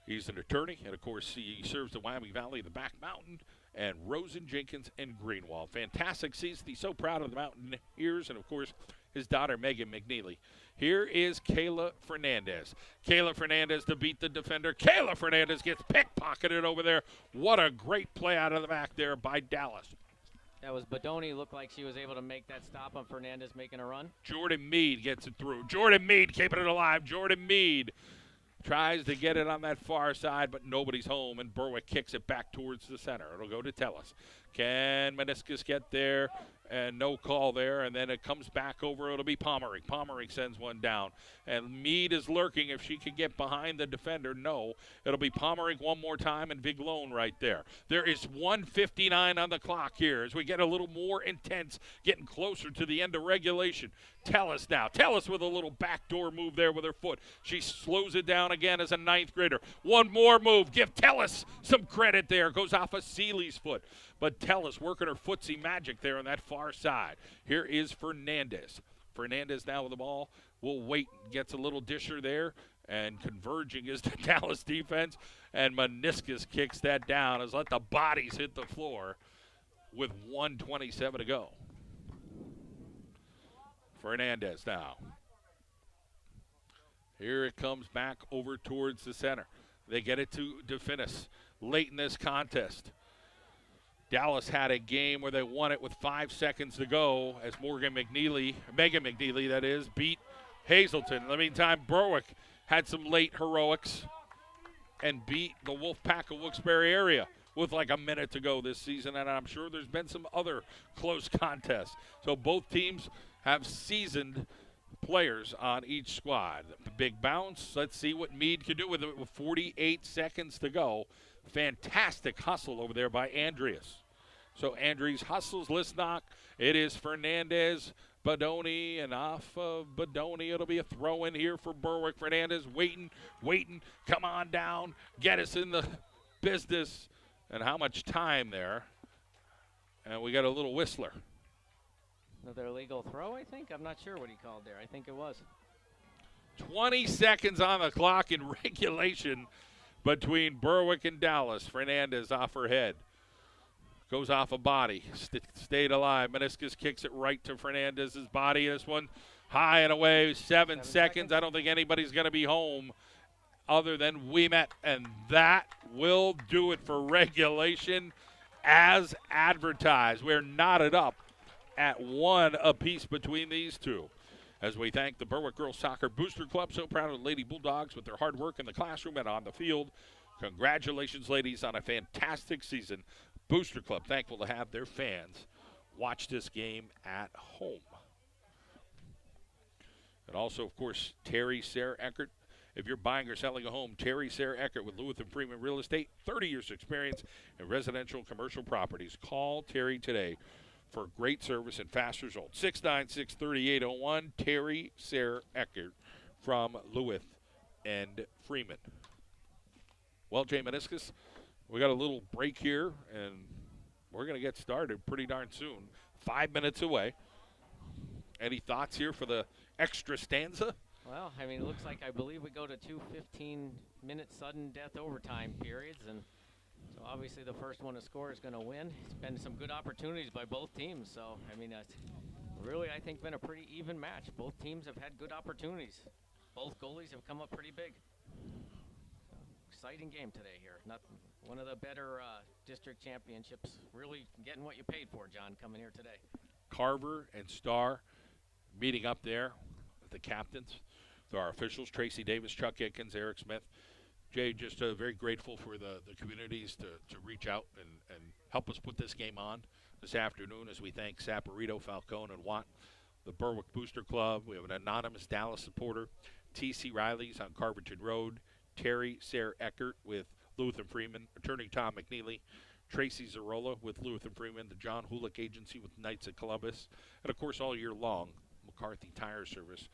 He's an attorney, and, of course, he serves the Wyoming Valley, the Back Mountain, and Rosen, Jenkins, and Greenwald. Fantastic season. He's so proud of the Mountaineers, and, of course, his daughter, Megan McNeely. Here is Kayla Fernandez. Kayla Fernandez to beat the defender. Kayla Fernandez gets pickpocketed over there. What a great play out of the back there by Dallas. That was Bodoni. Looked like she was able to make that stop on Fernandez making a run. Jordan Meade gets it through. Jordan Meade keeping it alive. Jordan Meade tries to get it on that far side, but nobody's home, and Berwick kicks it back towards the center. It'll go to Tellis. Can Meniscus get there? And no call there, and then it comes back over. It'll be Pomerink. Pomerink sends one down, and Meade is lurking. If she can get behind the defender, no. It'll be Pomerink one more time, and Big Lone right there. There is 1:59 on the clock here as we get a little more intense, getting closer to the end of regulation. Tellis now. Tellis with a little backdoor move there with her foot. She slows it down again as a ninth grader. One more move. Give Tellis some credit there. Goes off of Seeley's foot. But Tellis working her footsie magic there on that far side. Here is Fernandez. Fernandez now with the ball. Will wait. Gets a little disher there. And converging is the Dallas defense. And Meniscus kicks that down as let the bodies hit the floor with 1:27 to go. Fernandez now. Here it comes back over towards the center. They get it to DeFinis. late in this contest. Dallas had a game where they won it with 5 seconds to go as Megan McNeely, that is, beat Hazelton. In the meantime, Berwick had some late heroics and beat the Wolfpack of Wilkes-Barre area with like a minute to go this season, and I'm sure there's been some other close contests. So both teams have seasoned players on each squad. Big bounce. Let's see what Meade can do with it with 48 seconds to go. Fantastic hustle over there by Andreas. So Andres hustles Lisnock. It is Fernandez, Badoni, and off of Badoni, it'll be a throw in here for Berwick. Fernandez waiting. Come on down. Get us in the business. And how much time there? And we got a little whistler. Another illegal throw, I think. I'm not sure what he called there. I think it was. 20 seconds on the clock in regulation between Berwick and Dallas. Fernandez off her head. Goes off a body. Stayed alive. Meniscus kicks it right to Fernandez's body. This one high and away. 7 seconds. I don't think anybody's going to be home other than Ouimet. And that will do it for regulation as advertised. We're knotted up at 1 apiece between these two. As we thank the Berwick Girls Soccer Booster Club, so proud of the Lady Bulldogs with their hard work in the classroom and on the field. Congratulations, ladies, on a fantastic season. Booster Club thankful to have their fans watch this game at home. And also, of course, Terry Sarah Eckert. If you're buying or selling a home, Terry Sarah Eckert with Lewis and Freeman Real Estate, 30 years experience in residential and commercial properties. Call Terry today for great service and fast results. 696-3801, Terry Sarah Eckert from Lewis and Freeman. Well, Jay Meniscus, we got a little break here, and we're going to get started pretty darn soon. 5 minutes away. Any thoughts here for the extra stanza? Well, I mean, it looks like I believe we go to 2 15-minute sudden death overtime periods, and so obviously the first one to score is going to win. It's been some good opportunities by both teams, so I mean, it's really, I think, been a pretty even match. Both teams have had good opportunities. Both goalies have come up pretty big. So, exciting game today here. Not one of the better district championships. Really getting what you paid for, John, coming here today. Carver and Starr meeting up there with the captains. There are officials, Tracy Davis, Chuck Atkins, Eric Smith. Jay, just very grateful for the communities to reach out and help us put this game on this afternoon as we thank Saporito, Falcone, and Watt, the Berwick Booster Club. We have an anonymous Dallas supporter, T.C. Riley's on Carverton Road, Terry Sarah Eckert with Lewis and Freeman, attorney Tom McNeely, Tracy Zarola with Lewis and Freeman, the John Hulick Agency with Knights of Columbus, and, of course, all year long, McCarthy Tire Service.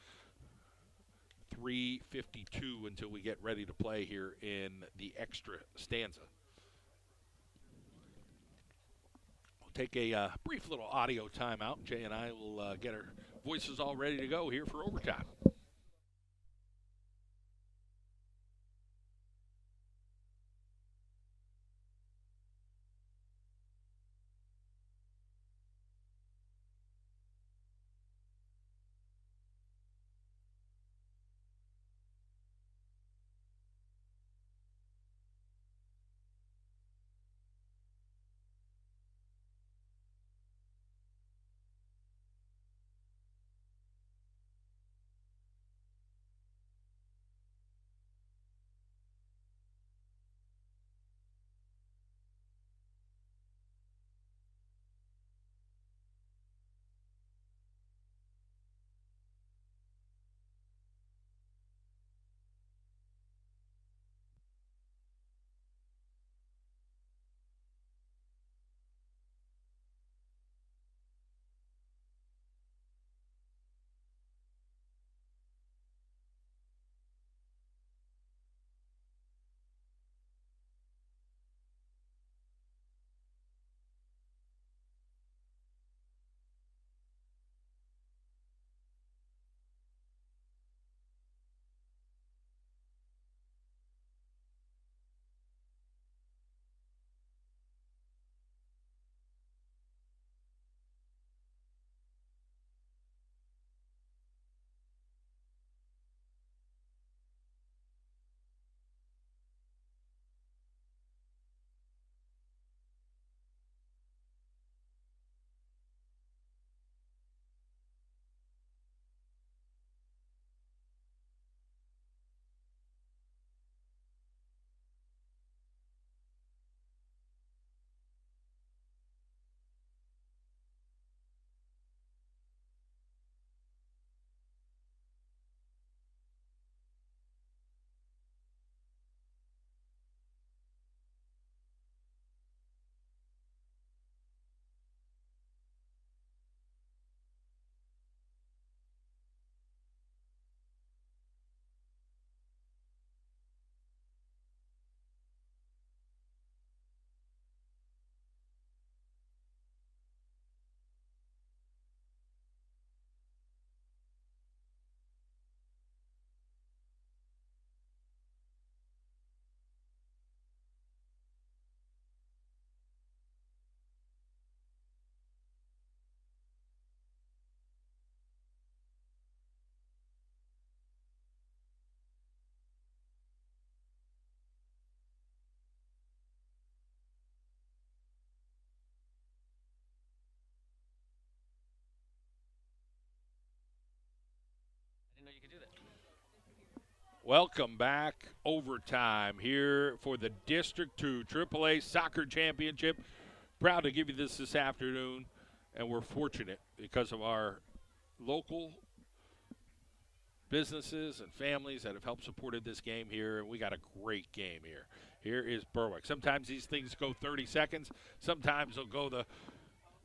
3:52 until we get ready to play here in the extra stanza. We'll take a brief little audio timeout. Jay and I will get our voices all ready to go here for overtime. Welcome back. Overtime here for the District 2 AAA Soccer Championship. Proud to give you this afternoon, and we're fortunate because of our local businesses and families that have helped supported this game here, and we got a great game here. Here is Berwick. Sometimes these things go 30 seconds. Sometimes they'll go the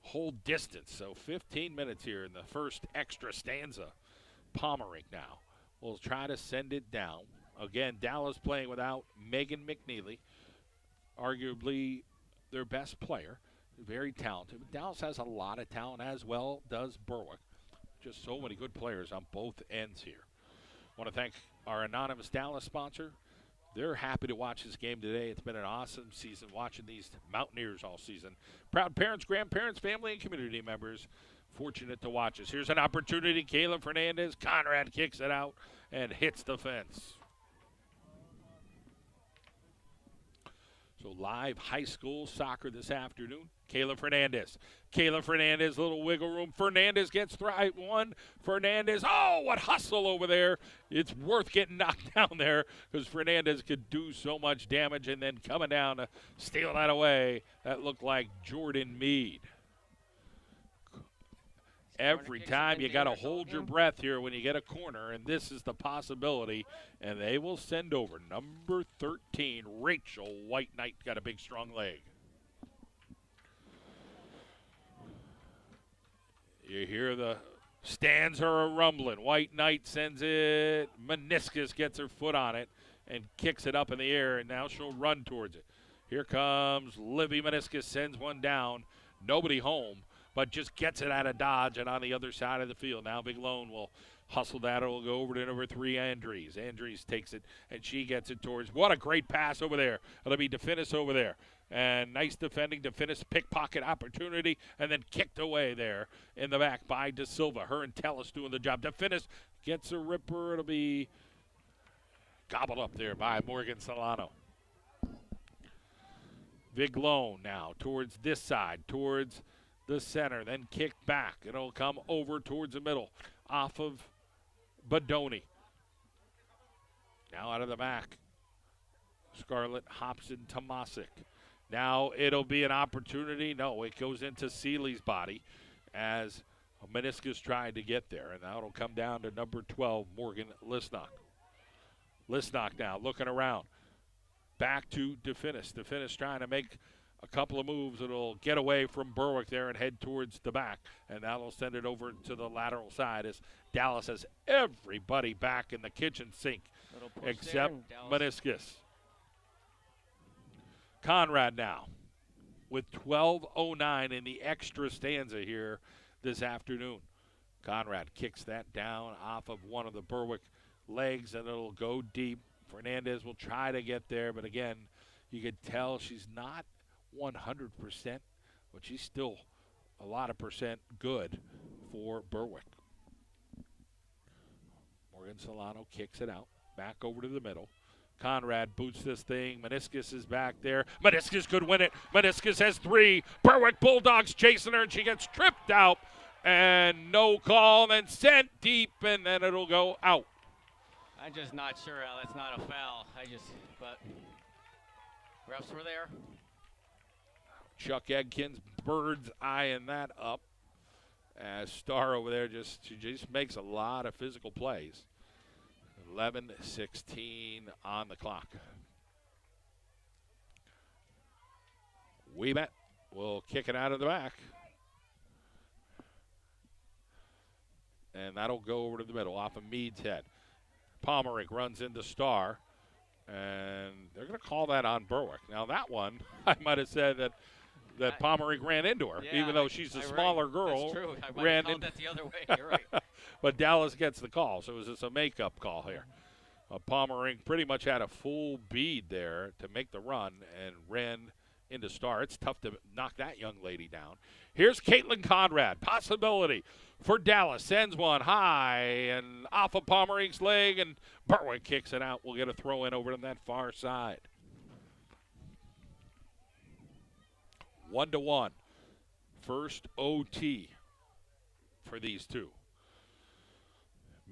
whole distance. So 15 minutes here in the first extra stanza. Pomerick now will try to send it down. Again, Dallas playing without Megan McNeely, arguably their best player. Very talented. Dallas has a lot of talent, as well does Berwick. Just so many good players on both ends here. Want to thank our anonymous Dallas sponsor. They're happy to watch this game today. It's been an awesome season watching these Mountaineers all season. Proud parents, grandparents, family, and community members fortunate to watch us. Here's an opportunity. Caleb Fernandez. Conrad kicks it out and hits the fence. So live high school soccer this afternoon. Caleb Fernandez. Caleb Fernandez, little wiggle room. Fernandez gets one. Fernandez, oh, what hustle over there. It's worth getting knocked down there because Fernandez could do so much damage, and then coming down to steal that away. That looked like Jordan Meade. Every time you got to hold your breath here when you get a corner, and this is the possibility, and they will send over number 13, Rachel White Knight, got a big, strong leg. You hear the stands are rumbling. White Knight sends it. Meniscus gets her foot on it and kicks it up in the air, and now she'll run towards it. Here comes Livy Meniscus, sends one down. Nobody home, but just gets it out of dodge and on the other side of the field. Now Big Lone will hustle that. It'll go over to number 3, Andries. Andries takes it, and she gets it towards. What a great pass over there. It'll be DeFinis over there. And nice defending. DeFinis pickpocket opportunity, and then kicked away there in the back by De Silva. Her and Tellis doing the job. DeFinis gets a ripper. It'll be gobbled up there by Morgan Solano. Big Lone now towards this side, towards the center, then kicked back. It'll come over towards the middle off of Badoni. Now out of the back, Scarlett Hobson Tomasic. Now it'll be an opportunity. No, it goes into Seeley's body as Meniscus tried to get there, and now it'll come down to number 12, Morgan Lisnock. Lisnock now looking around. Back to DeFinis. DeFinis trying to make a couple of moves. It'll get away from Berwick there and head towards the back, and that'll send it over to the lateral side as Dallas has everybody back in the kitchen sink except Meniscus. Conrad now with 12:09 in the extra stanza here this afternoon. Conrad kicks that down off of one of the Berwick legs, and it'll go deep. Fernandez will try to get there, but again, you could tell she's not 100%, but she's still a lot of percent good for Berwick. Morgan Solano kicks it out, back over to the middle. Conrad boots this thing. Meniscus is back there. Meniscus could win it. Meniscus has 3. Berwick Bulldogs chasing her, and she gets tripped out. And no call, and then sent deep, and then it'll go out. I'm just not sure how that's not a foul. But refs were there. Chuck Edkins bird's eyeing that up as Starr over there she just makes a lot of physical plays. 11:16 on the clock. Weemet will kick it out of the back. And that'll go over to the middle off of Meade's head. Pomerick runs into Starr, and they're going to call that on Berwick. Now that one, I might have said that Pomerick ran into her, even though she's a smaller girl. That's true. I might have called that the other way. You're right. But Dallas gets the call, so it was just a makeup call here. Pomerick pretty much had a full bead there to make the run and ran into Starr. It's tough to knock that young lady down. Here's Caitlin Conrad. Possibility for Dallas. Sends one high and off of Pomerick's leg, and Berwick kicks it out. We'll get a throw in over on that far side. 1-1. First OT for these two.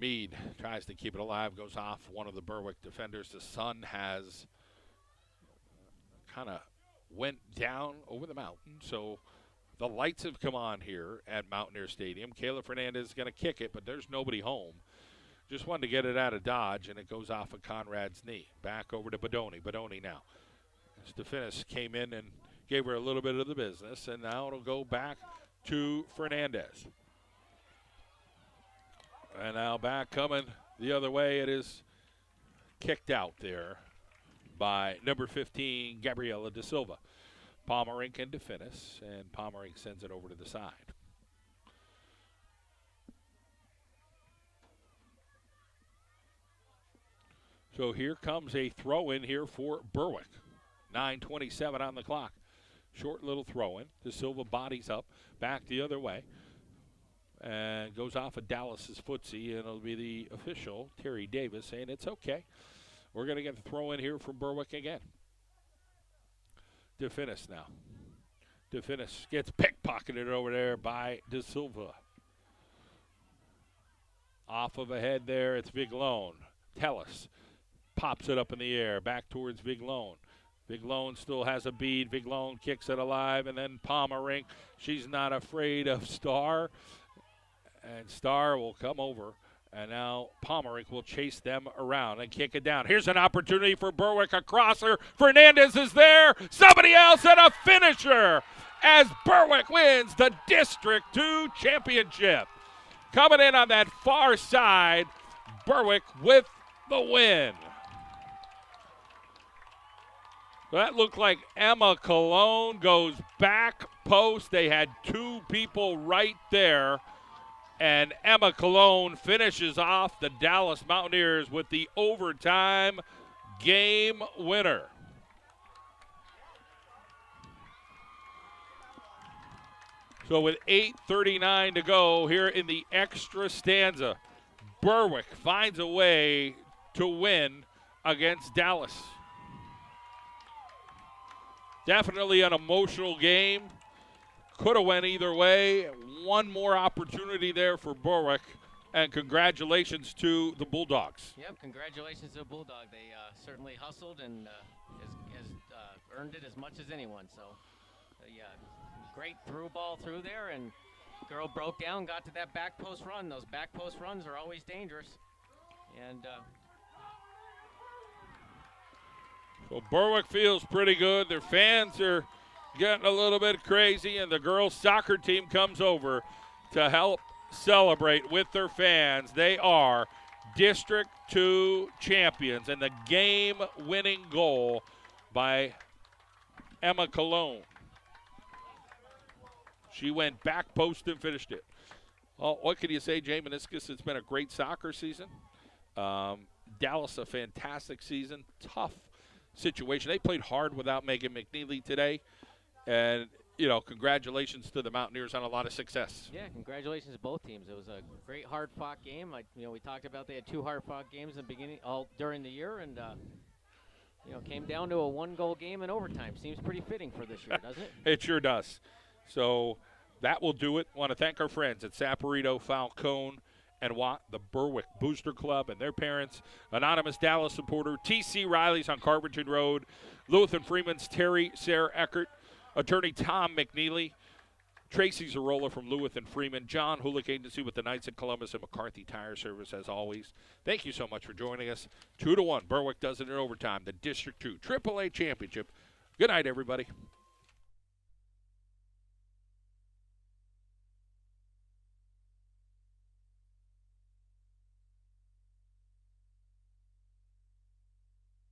Mead tries to keep it alive, goes off one of the Berwick defenders. The sun has kind of went down over the mountain, so the lights have come on here at Mountaineer Stadium. Kayla Fernandez is going to kick it, but there's nobody home. Just wanted to get it out of dodge, and it goes off of Conrad's knee. Back over to Bodoni. Bodoni now. Stefanis came in and gave her a little bit of the business, and now it'll go back to Fernandez. And now back coming the other way. It is kicked out there by number 15, Gabriela Da Silva. Pomerink and DeFinis, and Pomerink sends it over to the side. So here comes a throw-in here for Berwick. 9:27 on the clock. Short little throw-in. Da Silva bodies up, back the other way, and goes off of Dallas's footsie, and it'll be the official, Terry Davis, saying it's okay. We're going to get the throw-in here from Berwick again. DeFinis now. DeFinis gets pickpocketed over there by Da Silva. Off of a head there, it's Viglone. Tellis pops it up in the air, back towards Viglone. Viglone still has a bead. Viglone kicks it alive, and then Pomerink. She's not afraid of Starr, and Starr will come over. And now Pomerink will chase them around and kick it down. Here's an opportunity for Berwick, a crosser. Fernandez is there. Somebody else, and a finisher as Berwick wins the District 2 championship. Coming in on that far side, Berwick with the win. That looked like Emma Cologne goes back post. They had two people right there. And Emma Cologne finishes off the Dallas Mountaineers with the overtime game winner. So with 8:39 to go here in the extra stanza, Berwick finds a way to win against Dallas. Definitely an emotional game. Could have went either way. One more opportunity there for Berwick, and congratulations to the Bulldogs. Yep, congratulations to the Bulldog. They certainly hustled and has earned it as much as anyone. So, great through ball through there, and girl broke down, got to that back post run. Those back post runs are always dangerous. And so Berwick feels pretty good. Their fans are getting a little bit crazy, and the girls' soccer team comes over to help celebrate with their fans. They are District 2 champions, and the game-winning goal by Emma Cologne. She went back post and finished it. Well, what can you say, Jay Meniscus? It's been a great soccer season. Dallas, a fantastic season. Tough situation. They played hard without Megan McNeely today. And, congratulations to the Mountaineers on a lot of success. Yeah, congratulations to both teams. It was a great hard-fought game. We talked about they had two hard-fought games in the beginning, all during the year, and came down to a one-goal game in overtime. Seems pretty fitting for this year, doesn't it? It sure does. So that will do it. Want to thank our friends at Saporito, Falcone, and Watt, the Berwick Booster Club and their parents, Anonymous Dallas supporter, T.C. Riley's on Carberton Road, Lewis and Freeman's Terry Sarah Eckert, attorney Tom McNeely, Tracy Zarola from Lewis and Freeman, John Hulick Agency with the Knights of Columbus, and McCarthy Tire Service, as always. Thank you so much for joining us. 2-1, Berwick does it in overtime, the District 2 AAA Championship. Good night, everybody.